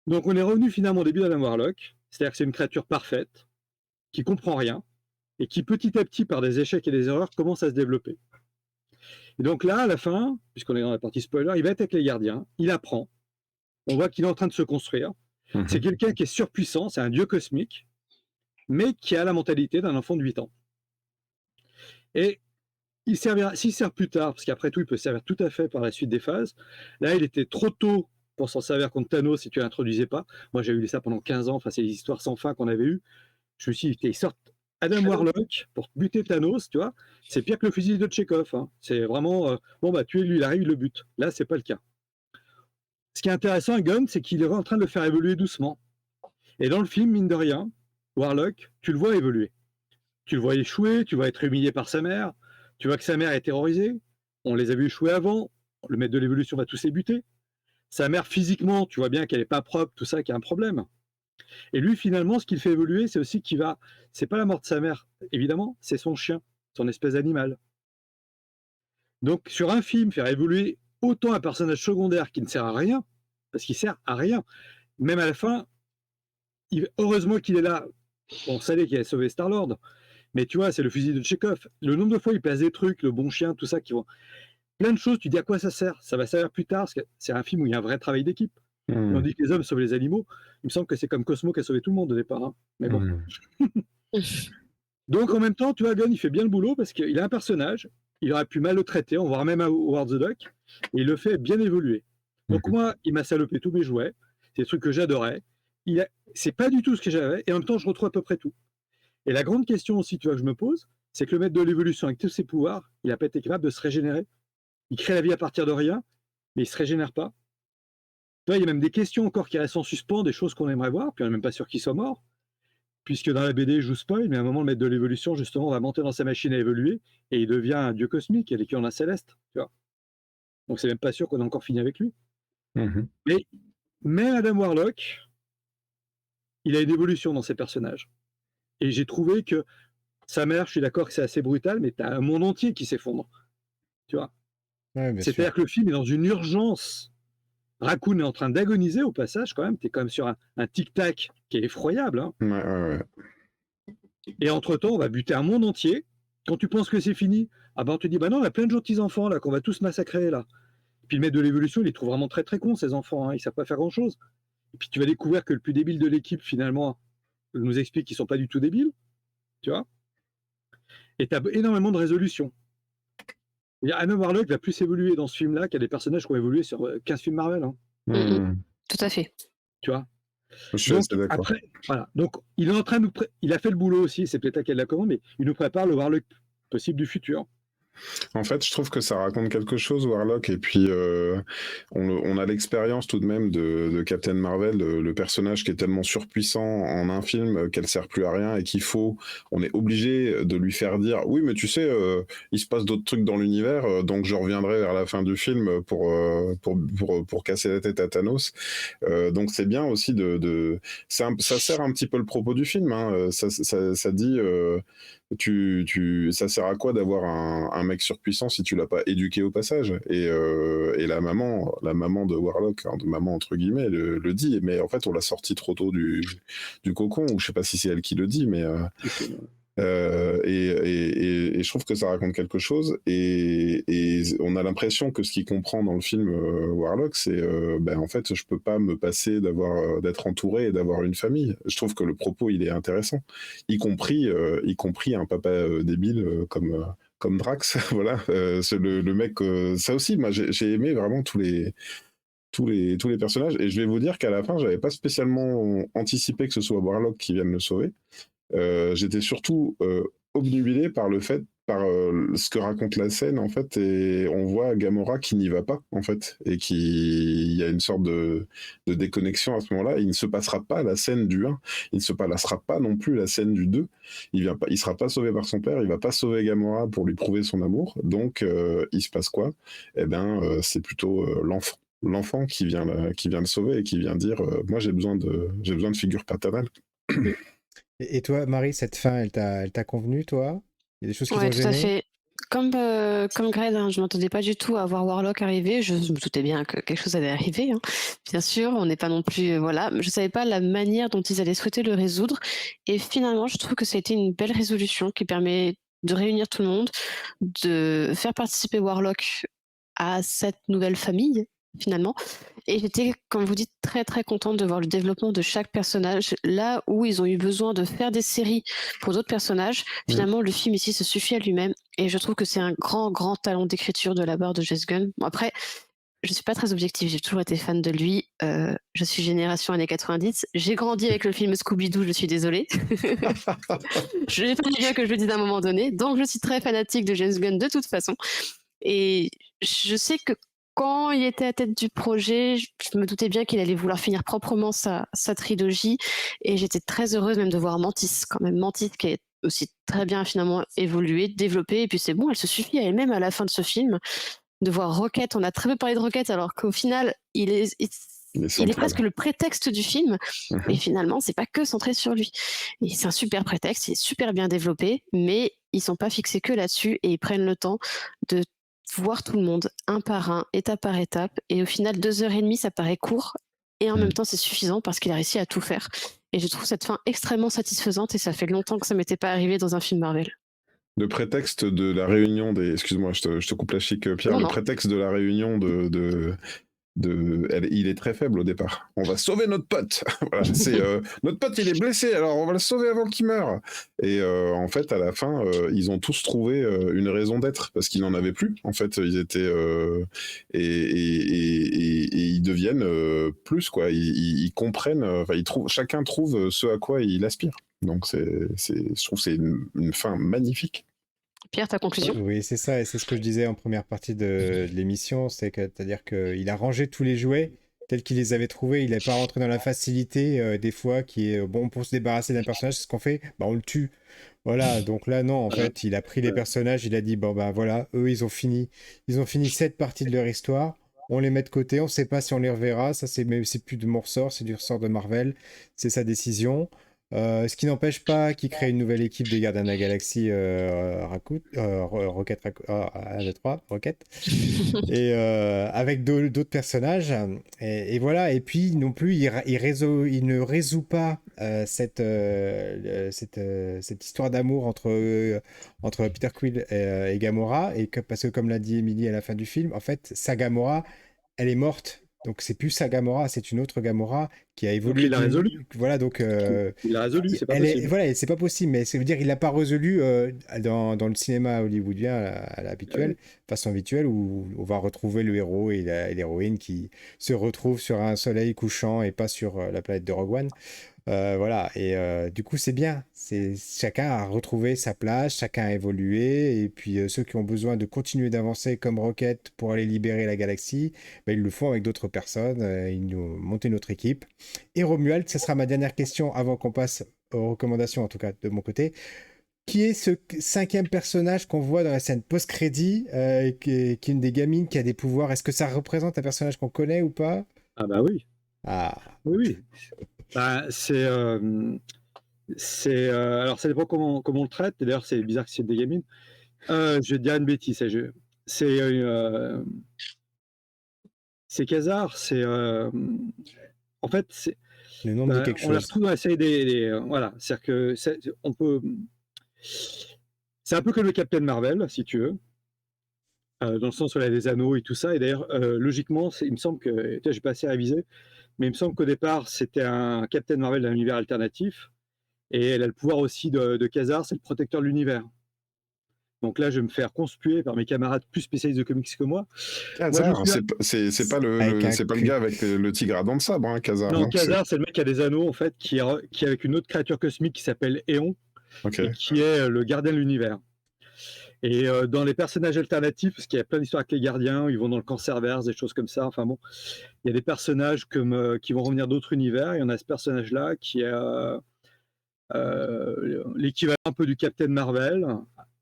Donc on est revenu finalement au début d'Adam Warlock, c'est-à-dire que c'est une créature parfaite, qui comprend rien, et qui petit à petit, par des échecs et des erreurs, commence à se développer. Et donc là, à la fin, puisqu'on est dans la partie spoiler, il va être avec les gardiens, il apprend, on voit qu'il est en train de se construire. C'est quelqu'un qui est surpuissant, c'est un dieu cosmique, mais qui a la mentalité d'un enfant de 8 ans. Et s'il sert plus tard, parce qu'après tout, il peut servir tout à fait par la suite des phases, là, il était trop tôt pour s'en servir contre Thanos si tu l'introduisais pas. Moi, j'ai eu ça pendant 15 ans, enfin, c'est les histoires sans fin qu'on avait eues. Je me suis dit, ils sortent Adam Warlock pour buter Thanos, tu vois, c'est pire que le fusil de Tchekhov. Hein. C'est vraiment, bon, bah, tuez-lui, il arrive, il le bute. Là, c'est pas le cas. Ce qui est intéressant à Gunn, c'est qu'il est en train de le faire évoluer doucement. Et dans le film, mine de rien, Warlock, tu le vois évoluer. Tu le vois échouer, tu vois être humilié par sa mère, tu vois que sa mère est terrorisée, on les a vus échouer avant, le maître de l'évolution va tous les buter. Sa mère, physiquement, tu vois bien qu'elle n'est pas propre, tout ça, qu'il y a un problème. Et lui, finalement, ce qu'il fait évoluer, c'est aussi qu'il va. C'est pas la mort de sa mère, évidemment, c'est son chien, son espèce d'animal. Donc, sur un film, faire évoluer autant un personnage secondaire qui ne sert à rien, parce qu'il sert à rien, même à la fin, heureusement qu'il est là. On savait qu'il a sauvé Star-Lord, mais tu vois, c'est le fusil de Tchekhov. Le nombre de fois il place des trucs, le bon chien, tout ça, qui vont. Plein de choses, tu dis à quoi ça sert? Ça va servir plus tard, parce que c'est un film où il y a un vrai travail d'équipe. On dit que les hommes sauvent les animaux. Il me semble que c'est comme Cosmo qui a sauvé tout le monde au départ. Hein. Mais bon. Donc en même temps, tu vois, Gunn, il fait bien le boulot parce qu'il a un personnage, il aurait pu mal le traiter, on voit même Howard the Duck, et il le fait bien évoluer. Donc moi, il m'a salopé tous mes jouets, c'est des trucs que j'adorais. C'est pas du tout ce que j'avais, et en même temps, je retrouve à peu près tout. Et la grande question aussi, tu vois, que je me pose, c'est que le maître de l'évolution, avec tous ses pouvoirs, il n'a pas été capable de se régénérer. Il crée la vie à partir de rien, mais il ne se régénère pas. Tu vois, il y a même des questions encore qui restent en suspens, des choses qu'on aimerait voir, puis on n'est même pas sûr qu'il soit mort. Puisque dans la BD, je vous spoil, mais à un moment, le maître de l'évolution, justement, va monter dans sa machine à évoluer, et il devient un dieu cosmique, et l'équivalent d'un céleste, tu vois. Donc c'est même pas sûr qu'on a encore fini avec lui. Mais Adam Warlock, il a une évolution dans ses personnages. Et j'ai trouvé que sa mère, je suis d'accord que c'est assez brutal, mais tu as un monde entier qui s'effondre. Tu vois. Ouais, c'est-à-dire que le film est dans une urgence. Raccoon est en train d'agoniser au passage, quand même. Tu es quand même sur un tic-tac qui est effroyable. Hein. Ouais. Et entre-temps, on va buter un monde entier. Quand tu penses que c'est fini, ah ben on te dit, bah non, on a plein de gentils enfants là, qu'on va tous massacrer là. Et puis le maître de l'évolution, il les trouve vraiment très très cons, ces enfants. Hein. Ils savent pas faire grand-chose. Et puis tu vas découvrir que le plus débile de l'équipe, finalement, nous explique qu'ils sont pas du tout débiles. Tu vois. Et tu as énormément de résolutions. Adam Warlock va plus évoluer dans ce film-là qu'il y a des personnages qui ont évolué sur 15 films Marvel. Hein. Tout à fait. Tu vois. Je suis assez d'accord. Après, voilà. Donc, il est en train de il a fait le boulot aussi, c'est peut-être à quel la commande, mais il nous prépare le Warlock possible du futur. En fait, je trouve que ça raconte quelque chose, Warlock, et puis on a l'expérience tout de même de Captain Marvel, le personnage qui est tellement surpuissant en un film qu'elle sert plus à rien et on est obligé de lui faire dire oui, mais tu sais, il se passe d'autres trucs dans l'univers, donc je reviendrai vers la fin du film pour casser la tête à Thanos. Donc c'est bien aussi ça sert un petit peu le propos du film, hein. Ça dit ça sert à quoi d'avoir un mec surpuissant si tu l'as pas éduqué au passage? Et la maman de Warlock, hein, de maman entre guillemets, le dit, mais en fait on l'a sorti trop tôt du cocon, ou je sais pas si c'est elle qui le dit, mais et je trouve que ça raconte quelque chose, et on a l'impression que ce qu'il comprend dans le film Warlock, c'est en fait je peux pas me passer d'être entouré et d'avoir une famille. Je trouve que le propos il est intéressant, y compris un papa débile comme Drax. Voilà, c'est le mec, ça aussi moi j'ai aimé vraiment tous les personnages, et je vais vous dire qu'à la fin j'avais pas spécialement anticipé que ce soit Warlock qui vienne le sauver. J'étais surtout obnubilé par ce que raconte la scène, en fait, et on voit Gamora qui n'y va pas, en fait, et il y a une sorte de déconnexion à ce moment-là. Il ne se passera pas la scène du 1, il ne se passera pas non plus la scène du 2. Il sera pas sauvé par son père, il va pas sauver Gamora pour lui prouver son amour, donc il se passe quoi? Eh bien, c'est plutôt l'enfant qui vient le sauver et qui vient dire moi j'ai besoin de figure paternelle. Et toi, Marie, cette fin, elle t'a convenu, toi? Il y a des choses qui Ouais, t'ont tout à gêné? fait. Comme Greg, hein, je m'attendais pas du tout à voir Warlock arriver. Je me doutais bien que quelque chose allait arriver, hein. Bien sûr, on n'est pas non plus, voilà. Je savais pas la manière dont ils allaient souhaiter le résoudre. Et finalement, je trouve que ça a été une belle résolution qui permet de réunir tout le monde, de faire participer Warlock à cette nouvelle famille, finalement. Et j'étais, comme vous dites, très très contente de voir le développement de chaque personnage. Là où ils ont eu besoin de faire des séries pour d'autres personnages, finalement, le film ici se suffit à lui-même. Et je trouve que c'est un grand, grand talent d'écriture de la part de James Gunn. Bon, après, je suis pas très objective, j'ai toujours été fan de lui. Je suis génération années 90. J'ai grandi avec le film Scooby-Doo, je suis désolée. Je n'ai pas bien que je le dise à un moment donné. Donc, je suis très fanatique de James Gunn de toute façon. Et je sais que quand il était à tête du projet, je me doutais bien qu'il allait vouloir finir proprement sa trilogie. Et j'étais très heureuse même de voir Mantis, quand même. Mantis qui est aussi très bien finalement évolué, développé. Et puis c'est bon, elle se suffit à elle-même à la fin de ce film. De voir Rocket, on a très peu parlé de Rocket, alors qu'au final, il est presque le prétexte du film. Et finalement, c'est pas que centré sur lui. Et c'est un super prétexte, il est super bien développé, mais ils sont pas fixés que là-dessus et ils prennent le temps de voir tout le monde un par un, étape par étape. Et au final, 2h30, ça paraît court. Et en même temps, c'est suffisant parce qu'il a réussi à tout faire. Et je trouve cette fin extrêmement satisfaisante et ça fait longtemps que ça m'était pas arrivé dans un film Marvel. Le prétexte de la réunion des... Excuse-moi, je te coupe la chic, Pierre. Non, le non. prétexte de la réunion il est très faible au départ. On va sauver notre pote. Voilà, notre pote, il est blessé, alors on va le sauver avant qu'il meure. Et en fait, à la fin, ils ont tous trouvé une raison d'être parce qu'ils n'en avaient plus. En fait, ils étaient et ils deviennent plus quoi. Ils comprennent. Chacun trouve ce à quoi il aspire. Donc je trouve que c'est une fin magnifique. Pierre, ta conclusion? Oui, c'est ça, et c'est ce que je disais en première partie de l'émission, c'est-à-dire qu'il a rangé tous les jouets tels qu'il les avait trouvés, il n'est pas rentré dans la facilité des fois qui est, bon, pour se débarrasser d'un personnage, c'est ce qu'on fait, bah, on le tue. Voilà, donc là, non, en fait, il a pris les personnages, il a dit, bon, bah voilà, eux, ils ont fini cette partie de leur histoire, on les met de côté, on ne sait pas si on les reverra, ça, c'est plus de mon ressort, c'est du ressort de Marvel, c'est sa décision. Ce qui n'empêche pas qu'il crée une nouvelle équipe des Gardiens de la Galaxie, Rocket, 1, 2, 3, Rocket, et avec d'autres personnages. Et voilà, et puis non plus, il ne résout pas cette histoire d'amour entre Peter Quill et Gamora, parce que comme l'a dit Emily à la fin du film, en fait, sa Gamora, elle est morte. Donc c'est plus sa Gamora, c'est une autre Gamora qui a évolué. Donc il l'a résolu. Voilà, donc il l'a résolu, c'est pas possible. voilà, c'est pas possible, mais ça veut dire qu'il l'a pas résolu dans le cinéma hollywoodien à l'habituel, façon habituelle, où on va retrouver le héros et l'héroïne qui se retrouvent sur un soleil couchant et pas sur la planète de Rogue One. Voilà, et du coup c'est bien, chacun a retrouvé sa place, chacun a évolué, et puis ceux qui ont besoin de continuer d'avancer comme Rocket pour aller libérer la galaxie, ben, ils le font avec d'autres personnes, ils nous montent notre équipe. Et Romuald, ce sera ma dernière question avant qu'on passe aux recommandations, en tout cas de mon côté. Qui est ce cinquième personnage qu'on voit dans la scène post-crédit, qui est une des gamines qui a des pouvoirs? Est-ce que ça représente un personnage qu'on connaît ou pas? Ah bah oui, Ah, oui, oui. Bah, alors ça dépend comment on le traite. Et d'ailleurs, c'est bizarre que c'est des gamines. Je vais te dire une bêtise. C'est Khazar. En fait, le nom me dit quelque on la chose. retrouve dans la série voilà, c'est-à-dire que on peut. C'est un peu comme le Captain Marvel, si tu veux, dans le sens où elle a des anneaux et tout ça. Et d'ailleurs, logiquement, il me semble que, j'ai pas assez révisé, mais il me semble qu'au départ, c'était un Captain Marvel d'un univers alternatif. Et elle a le pouvoir aussi de Khazar, c'est le protecteur de l'univers. Donc là, je vais me faire conspuer par mes camarades plus spécialistes de comics que moi. Khazar, c'est pas Avec un c'est pas le Q. gars avec le tigre à dents de sabre, hein, Khazar. Non, Hein, Khazar, c'est le mec qui a des anneaux, en fait, qui est avec une autre créature cosmique qui s'appelle Éon, Ok. et qui est le gardien de l'univers. Et dans les personnages alternatifs, parce qu'il y a plein d'histoires avec les gardiens, ils vont dans le Cancerverse, des choses comme ça. Enfin bon, il y a des personnages qui vont revenir d'autres univers. Il y en a ce personnage-là qui est l'équivalent un peu du Captain Marvel.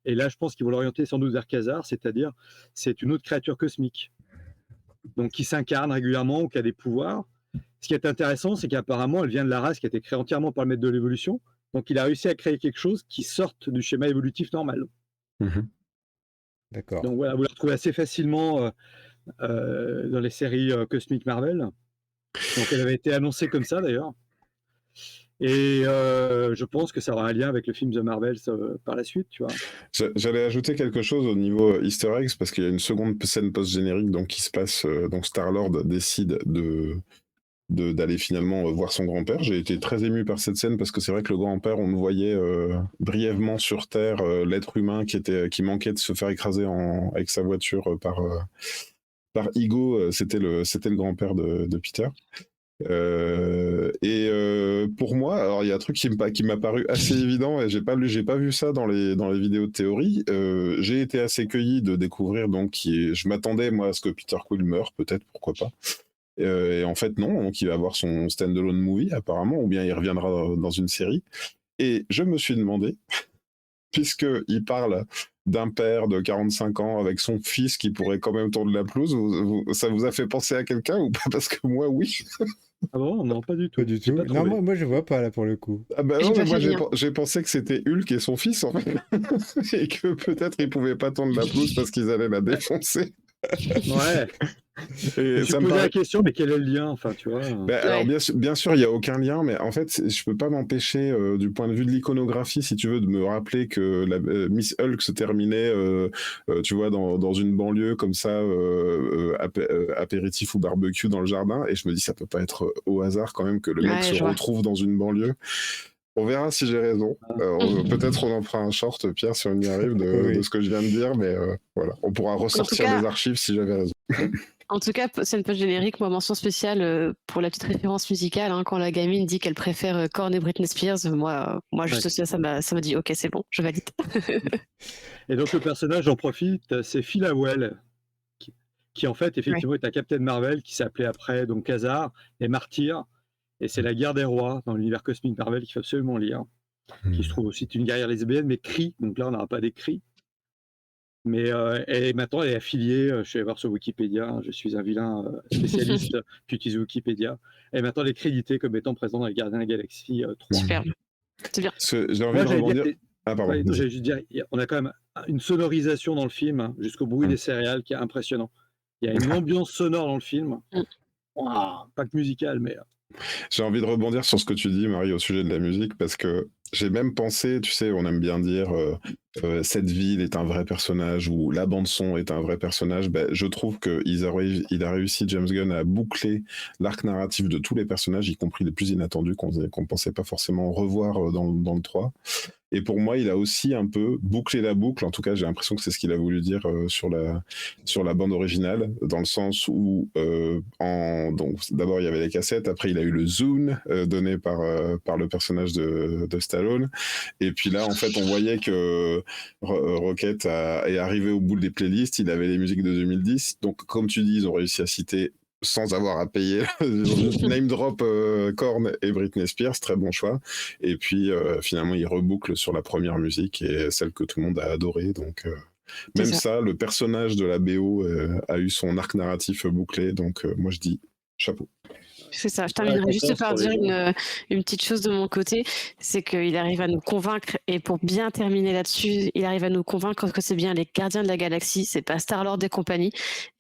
Et là, je pense qu'ils vont l'orienter sans doute vers Khazar, c'est-à-dire c'est une autre créature cosmique, donc qui s'incarne régulièrement ou qui a des pouvoirs. Ce qui est intéressant, c'est qu'apparemment, elle vient de la race qui a été créée entièrement par le maître de l'évolution. Donc, il a réussi à créer quelque chose qui sorte du schéma évolutif normal. D'accord. Donc voilà, vous la retrouvez assez facilement dans les séries Cosmic Marvel. Donc elle avait été annoncée comme ça d'ailleurs. Et je pense que ça aura un lien avec le film The Marvels par la suite, tu vois. J'allais ajouter quelque chose au niveau Easter eggs, parce qu'il y a une seconde scène post-générique donc, qui se passe, donc Star-Lord décide d'aller finalement voir son grand-père. J'ai été très ému par cette scène parce que c'est vrai que le grand-père, on le voyait brièvement sur Terre, l'être humain qui manquait de se faire écraser avec sa voiture par Ego, c'était le grand-père de Peter. Pour moi, alors il y a un truc qui m'a paru assez évident et j'ai pas vu ça dans les vidéos de théorie. J'ai été assez cueilli de découvrir je m'attendais moi à ce que Peter Quill meure, peut-être, pourquoi pas. Et en fait non, donc il va avoir son stand-alone movie apparemment, ou bien il reviendra dans une série. Et je me suis demandé, puisqu'il parle d'un père de 45 ans avec son fils qui pourrait quand même tourner la pelouse, ça vous a fait penser à quelqu'un ou pas? Parce que moi, oui. Ah bon? Non, pas du tout. Pas du tout. Non, moi je vois pas là pour le coup. Ah bah non, mais moi j'ai pensé que c'était Hulk et son fils en fait. Et que peut-être ils pouvaient pas tendre la pelouse parce qu'ils allaient la défoncer. Ouais. Et je me posais la question, mais quel est le lien, enfin, tu vois. Alors bien sûr, il n'y a aucun lien, mais en fait, je peux pas m'empêcher, du point de vue de l'iconographie, si tu veux, de me rappeler que Miss Hulk se terminait, tu vois, dans une banlieue comme ça, apéritif ou barbecue dans le jardin, et je me dis, ça peut pas être au hasard quand même que le mec se retrouve dans une banlieue. On verra si j'ai raison. Peut-être on en fera un short, Pierre, si on y arrive, de ce que je viens de dire, mais voilà, on pourra ressortir des archives si j'avais raison. En tout cas, c'est une page générique, moi, mention spéciale pour la petite référence musicale. Hein, quand la gamine dit qu'elle préfère Korn et Britney Spears, moi juste ça m'a dit ok, c'est bon, je valide. Et donc le personnage, j'en profite, c'est Phil Howell, qui en fait, effectivement, est un Captain Marvel qui s'appelait après donc Khazar et Martyr. Et c'est la guerre des rois dans l'univers cosmique Marvel qu'il faut absolument lire. Qui se trouve aussi une guerrière lesbienne, mais Kree. Donc là, on n'aura pas des Kree. Mais maintenant, elle est affiliée. Je suis allé voir sur Wikipédia. Je suis un vilain spécialiste qui utilise Wikipédia. Et maintenant, elle est créditée comme étant présente dans les Gardiens de la Galaxie 3. Super. C'est bien. J'ai envie de rebondir. Ah, pardon. Ouais, j'allais juste dire, on a quand même une sonorisation dans le film, jusqu'au bruit des céréales, qui est impressionnant. Il y a une ambiance sonore dans le film. Wow, pas que musicale, mais... J'ai envie de rebondir sur ce que tu dis, Marie, au sujet de la musique, parce que j'ai même pensé, tu sais, on aime bien dire cette ville est un vrai personnage ou la bande-son est un vrai personnage. Ben, je trouve qu'il a réussi, James Gunn, à boucler l'arc narratif de tous les personnages, y compris les plus inattendus qu'on pensait pas forcément revoir dans le 3. Et pour moi, il a aussi un peu bouclé la boucle. En tout cas, j'ai l'impression que c'est ce qu'il a voulu dire sur la bande originale, dans le sens où donc d'abord il y avait les cassettes, après il a eu le Zune donné par le personnage de Stallone, et puis là en fait on voyait que Rocket est arrivé au bout des playlists. Il avait les musiques de 2010, donc comme tu dis, ils ont réussi à citer sans avoir à payer. Ils ont juste name drop Korn et Britney Spears, très bon choix. Et puis finalement, ils rebouclent sur la première musique et celle que tout le monde a adorée. Donc même ça, le personnage de la BO a eu son arc narratif bouclé. Donc moi, je dis chapeau. C'est ça, je terminerai juste par dire une petite chose de mon côté, c'est qu'il arrive à nous convaincre, et pour bien terminer là-dessus, il arrive à nous convaincre que c'est bien les gardiens de la galaxie, c'est pas Star-Lord et compagnie,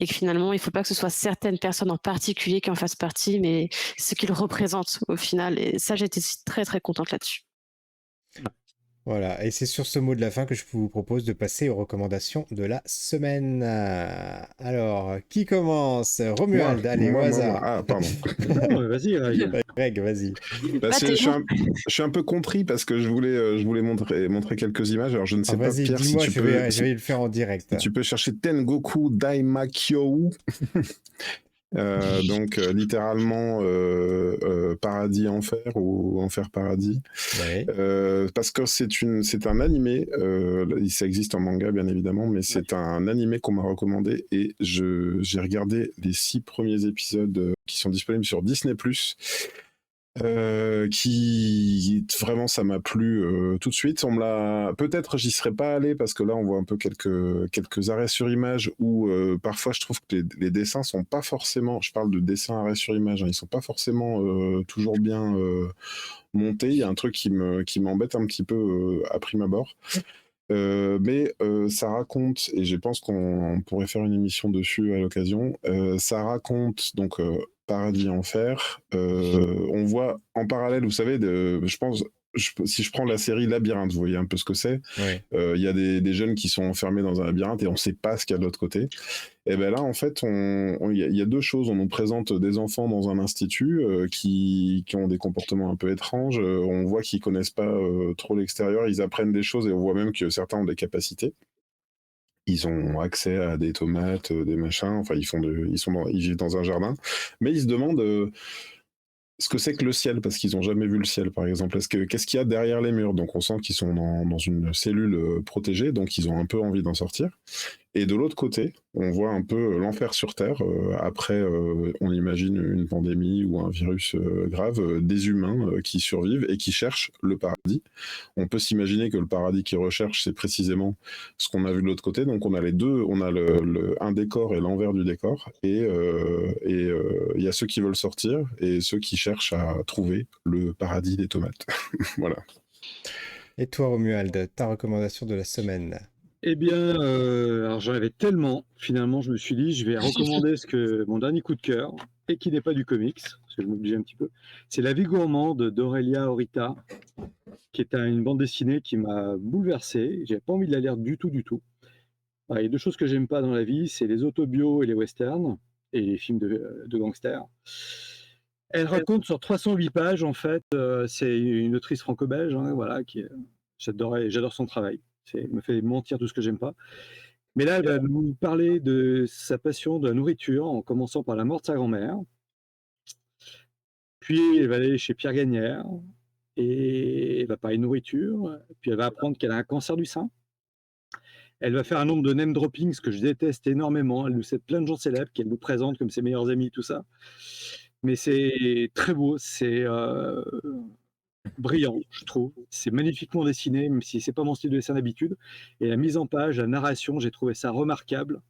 et que finalement il faut pas que ce soit certaines personnes en particulier qui en fassent partie, mais ce qu'ils représentent au final, et ça j'étais très très contente là-dessus. Voilà, et c'est sur ce mot de la fin que je vous propose de passer aux recommandations de la semaine. Alors, qui commence? Romuald, allez, au hasard. Ah, pardon. Non, vas-y, Greg, vas-y. Je suis un peu contrit parce que je voulais montrer quelques images. Alors, je ne sais pas, vas-y, Pierre, dis-moi, si je vais le faire en direct. Si tu peux chercher Tengoku Daimakyo. Donc littéralement paradis enfer ou enfer paradis, Ouais. parce que c'est un animé, ça existe en manga bien évidemment, mais c'est un animé qu'on m'a recommandé et j'ai regardé les 6 premiers épisodes qui sont disponibles sur Disney+. Qui vraiment ça m'a plu tout de suite. Peut-être j'y serais pas allé parce que là on voit un peu quelques arrêts sur image où parfois je trouve que les dessins sont pas forcément, je parle de dessins arrêts sur image, hein, ils sont pas forcément toujours bien montés. Il y a un truc qui m'embête un petit peu à prime abord. Mais ça raconte, et je pense qu'on pourrait faire une émission dessus à l'occasion, ça raconte donc Paradis Enfer. On voit en parallèle, vous savez, je pense, si je prends la série Labyrinthe, vous voyez un peu ce que c'est. Il y a des jeunes qui sont enfermés dans un labyrinthe et on ne sait pas ce qu'il y a de l'autre côté. Et bien là, en fait, il y a 2 choses. On nous présente des enfants dans un institut qui ont des comportements un peu étranges. On voit qu'ils connaissent pas trop l'extérieur. Ils apprennent des choses et on voit même que certains ont des capacités. Ils ont accès à des tomates, des machins. Enfin, ils vivent dans un jardin. Mais ils se demandent ce que c'est que le ciel, parce qu'ils n'ont jamais vu le ciel, par exemple. Qu'est-ce qu'il y a derrière les murs? Donc on sent qu'ils sont dans une cellule protégée, donc ils ont un peu envie d'en sortir. Et de l'autre côté, on voit un peu l'enfer sur Terre. Après, on imagine une pandémie ou un virus grave, des humains qui survivent et qui cherchent le paradis. On peut s'imaginer que le paradis qu'ils recherchent, c'est précisément ce qu'on a vu de l'autre côté. Donc on a les deux, on a un décor et l'envers du décor. Et il y a ceux qui veulent sortir et ceux qui cherchent à trouver le paradis des tomates. Voilà. Et toi, Romuald, ta recommandation de la semaine? Eh bien, alors j'en avais tellement, finalement, je me suis dit, je vais recommander mon dernier coup de cœur, et qui n'est pas du comics, parce que je m'oblige un petit peu. C'est La vie gourmande d'Aurelia Horita, qui est une bande dessinée qui m'a bouleversé. J'avais pas envie de la lire du tout, du tout. Alors, il y a 2 choses que j'aime pas dans la vie, c'est les autobios et les westerns, et les films de gangsters. Elle raconte sur 308 pages, en fait, c'est une autrice franco-belge, hein, voilà, j'adore son travail. Elle me fait mentir tout ce que j'aime pas. Mais là, elle va nous parler de sa passion de la nourriture, en commençant par la mort de sa grand-mère. Puis elle va aller chez Pierre Gagnère, et elle va parler de nourriture. Puis elle va apprendre qu'elle a un cancer du sein. Elle va faire un nombre de name droppings que je déteste énormément. Elle nous cite plein de gens célèbres qu'elle nous présente comme ses meilleurs amis, tout ça. Mais c'est très beau, c'est brillant, je trouve. C'est magnifiquement dessiné, même si c'est pas mon style de dessin d'habitude. Et la mise en page, la narration, j'ai trouvé ça remarquable.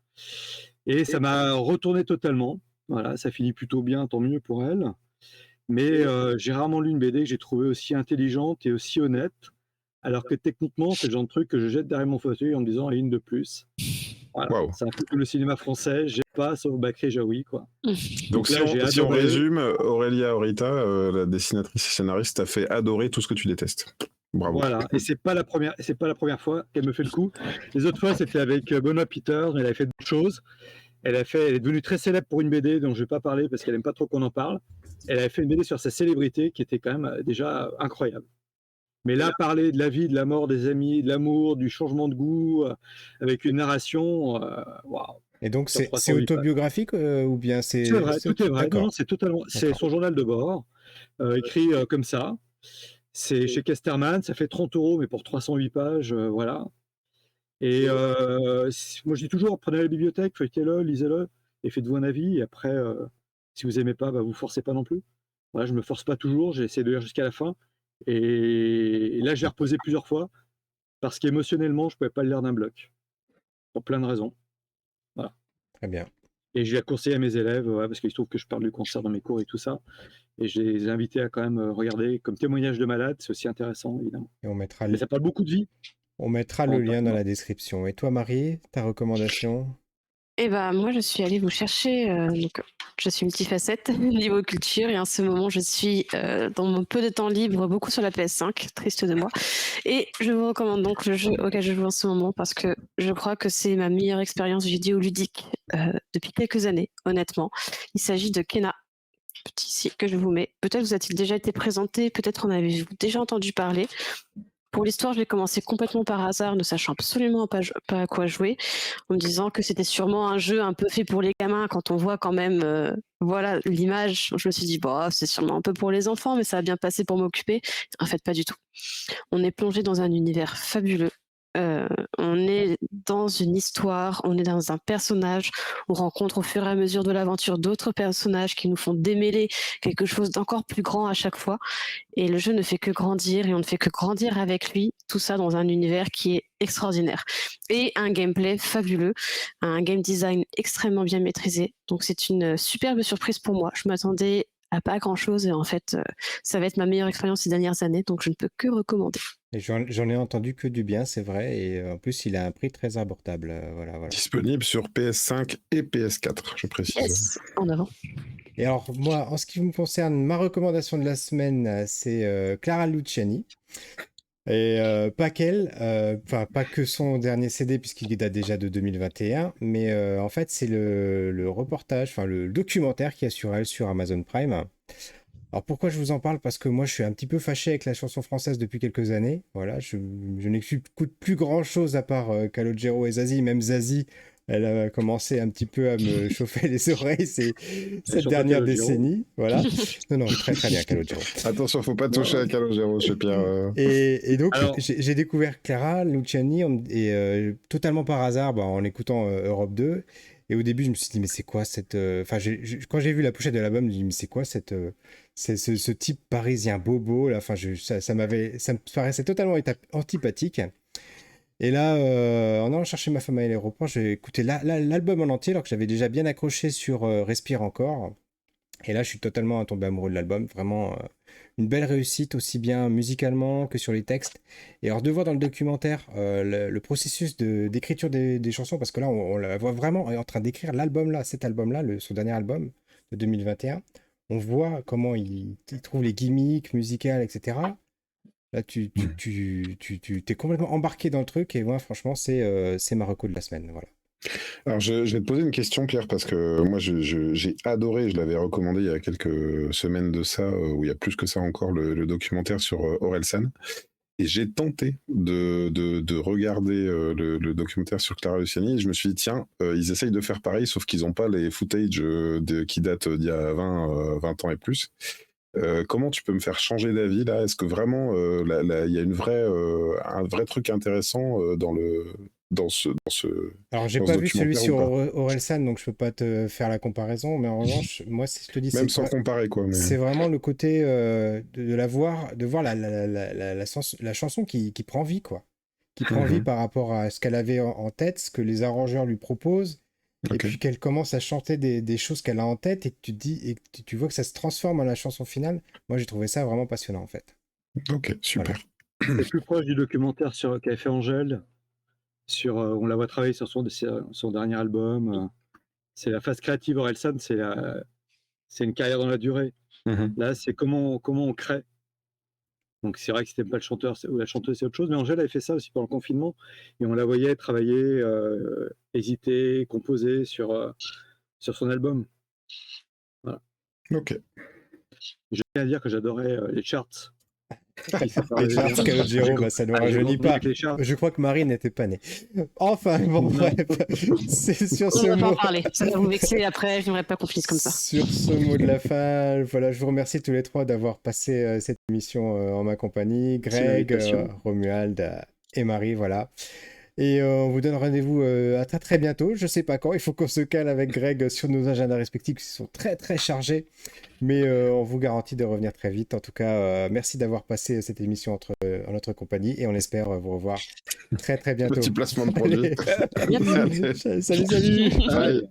Et ça m'a retourné totalement. Voilà, ça finit plutôt bien, tant mieux pour elle. Mais j'ai rarement lu une BD que j'ai trouvée aussi intelligente et aussi honnête. Alors que techniquement, c'est le genre de truc que je jette derrière mon fauteuil en me disant une de plus. Voilà. Wow. C'est un peu comme le cinéma français, j'ai pas, sauf Bakri Jaoui, quoi. Donc là, si on résume, Aurelia Horita, la dessinatrice et scénariste, t'a fait adorer tout ce que tu détestes. Bravo. Voilà, et c'est pas la première fois qu'elle me fait le coup. Les autres fois, c'était avec Benoît Peters, elle avait fait d'autres choses. Elle est devenue très célèbre pour une BD dont je vais pas parler parce qu'elle aime pas trop qu'on en parle. Elle avait fait une BD sur sa célébrité qui était quand même déjà incroyable. Mais là, parler de la vie, de la mort, des amis, de l'amour, du changement de goût, avec une narration, waouh, Et donc, sur c'est 308 pages. autobiographique ou bien C'est vrai, tout est vrai. Non, non, D'accord, c'est totalement, c'est d'accord. son journal de bord, écrit comme ça. C'est chez Casterman, ça fait 30 €, mais pour 308 pages, voilà. Et moi, je dis toujours, prenez la bibliothèque, feuilletez-le, lisez-le, et faites-vous un avis. Et après, si vous aimez pas, bah, vous forcez pas non plus. Voilà, je me force pas toujours, j'ai essayé de lire jusqu'à la fin. Et là, j'ai reposé plusieurs fois parce qu'émotionnellement, je pouvais pas le lire d'un bloc, pour plein de raisons. Voilà. Très bien. Et je l'ai conseillé à mes élèves, ouais, parce qu'il se trouve que je parle du cancer dans mes cours et tout ça. Et je les ai invités à quand même regarder comme témoignage de malade, c'est aussi intéressant, évidemment. Et Mais ça parle beaucoup de vie. on mettra le lien dans la description. Et toi, Marie, ta recommandation? Et bah, moi, je suis allée vous chercher, donc je suis multifacette niveau culture et en ce moment, je suis, dans mon peu de temps libre, beaucoup sur la PS5, triste de moi et je vous recommande donc le jeu auquel je joue en ce moment parce que je crois que c'est ma meilleure expérience vidéoludique, depuis quelques années, honnêtement. Il s'agit de Kena, petit site que je vous mets. Peut-être vous a-t-il déjà été présenté, peut-être en avez-vous déjà entendu parler. Pour l'histoire, je l'ai commencé complètement par hasard, ne sachant absolument pas à quoi jouer, en me disant que c'était sûrement un jeu un peu fait pour les gamins. Quand on voit quand même voilà, l'image, je me suis dit, bah, c'est sûrement un peu pour les enfants, mais ça va bien passer pour m'occuper. En fait, pas du tout. On est plongé dans un univers fabuleux. On est dans une histoire, on est dans un personnage, on rencontre au fur et à mesure de l'aventure d'autres personnages qui nous font démêler quelque chose d'encore plus grand à chaque fois. Et le jeu ne fait que grandir et on ne fait que grandir avec lui, tout ça dans un univers qui est extraordinaire. Et un gameplay fabuleux, un game design extrêmement bien maîtrisé. Donc c'est une superbe surprise pour moi. Je m'attendais à pas grand-chose et en fait, ça va être ma meilleure expérience ces dernières années, donc je ne peux que recommander. Et j'en ai entendu que du bien, c'est vrai. Et en plus, il a un prix très abordable. Voilà, voilà. Disponible sur PS5 et PS4, je précise. Yes, en avant. Et alors, moi, en ce qui me concerne, ma recommandation de la semaine, c'est Clara Luciani. Et pas qu'elle, enfin pas que son dernier CD puisqu'il date déjà de 2021, mais en fait c'est le reportage, enfin le documentaire qu'il y a sur elle sur Amazon Prime. Alors pourquoi je vous en parle? Parce que moi je suis un petit peu fâché avec la chanson française depuis quelques années. Voilà, je n'écoute plus grand-chose à part Calogero et Zazie. Même Zazie, elle a commencé un petit peu à me chauffer les oreilles cette Surtout dernière Calogero. décennie. Voilà. Non, non, très très bien Calogero. Attention, faut pas toucher à Calogero chez Pierre. Et donc, Alors, j'ai découvert Clara Luciani et totalement par hasard bah, en écoutant Europe 2. Et au début, je me suis dit, mais c'est quoi cette. Enfin, quand j'ai vu la pochette de l'album, je me suis dit, mais c'est quoi ce type parisien bobo là. Enfin, ça me paraissait totalement antipathique. Et là, en allant chercher ma femme à l'aéroport, j'ai écouté l'album en entier, alors que j'avais déjà bien accroché sur Respire encore. Et là, je suis totalement tombé amoureux de l'album. Vraiment, une belle réussite, aussi bien musicalement que sur les textes. Et alors, de voir dans le documentaire le processus d'écriture des chansons, parce que là, on la voit vraiment en train d'écrire l'album là, cet album-là, son dernier album de 2021. On voit comment il trouve les gimmicks musicales, etc. Là, tu t'es complètement embarqué dans le truc. Et moi, franchement, c'est ma reco de la semaine. Voilà. Alors, je vais te poser une question, Pierre, parce que moi, j'ai adoré, je l'avais recommandé il y a quelques semaines de ça, où il y a plus que ça encore, le documentaire sur Orelsan. Et j'ai tenté de regarder le documentaire sur Clara Luciani, et je me suis dit, tiens, ils essayent de faire pareil, sauf qu'ils n'ont pas les footage qui datent d'il y a 20 ans et plus. Comment tu peux me faire changer d'avis là? Est-ce que vraiment il y a un vrai truc intéressant dans ce Alors, j'ai dans ce pas vu celui documentaire sur ou pas? Orelsan, donc je peux pas te faire la comparaison. Mais en revanche, moi, si je te dis, Même sans comparer quoi. Mais... c'est vraiment le côté de voir la chanson qui prend vie, quoi. Qui prend vie par rapport à ce qu'elle avait en tête, ce que les arrangeurs lui proposent, et Ok. puis qu'elle commence à chanter des choses qu'elle a en tête, et que tu te dis, et que tu vois que ça se transforme en la chanson finale. Moi, j'ai trouvé ça vraiment passionnant, en fait. Ok, super. c'est plus proche du documentaire qu'a fait Angèle. On la voit travailler sur son dernier album. C'est la phase créative. Orelsan, c'est une carrière dans la durée. Là, c'est comment on crée. Donc c'est vrai que si t'aimes pas le chanteur ou la chanteuse, c'est autre chose. Mais Angèle avait fait ça aussi pendant le confinement. Et on la voyait travailler, hésiter, composer sur son album. Voilà. Ok. Je tiens à dire que j'adorais les charts. Qui sait pas Les les charts gens. Calogero, bah, ça ne Ah, j'ai rajeunit grandi pas. avec les chars. Je crois que Marie n'était pas née. Enfin, bon, Non. bref, c'est sur On ce ne va pas en mot. parler. Ça va vous vexer après. Je n'aimerais pas qu'on finisse comme ça. Sur ce mot de la fin, voilà, je vous remercie tous les trois d'avoir passé cette émission en ma compagnie. Merci de Greg, l'invitation. Romuald et Marie, voilà. Et on vous donne rendez-vous à très très bientôt. Je sais pas quand. Il faut qu'on se cale avec Greg sur nos agendas respectifs qui sont très très chargés. Mais on vous garantit de revenir très vite. En tout cas, merci d'avoir passé cette émission en notre compagnie et on espère vous revoir très très bientôt. Petit placement de produit. Allez. Salut, salut. Bye.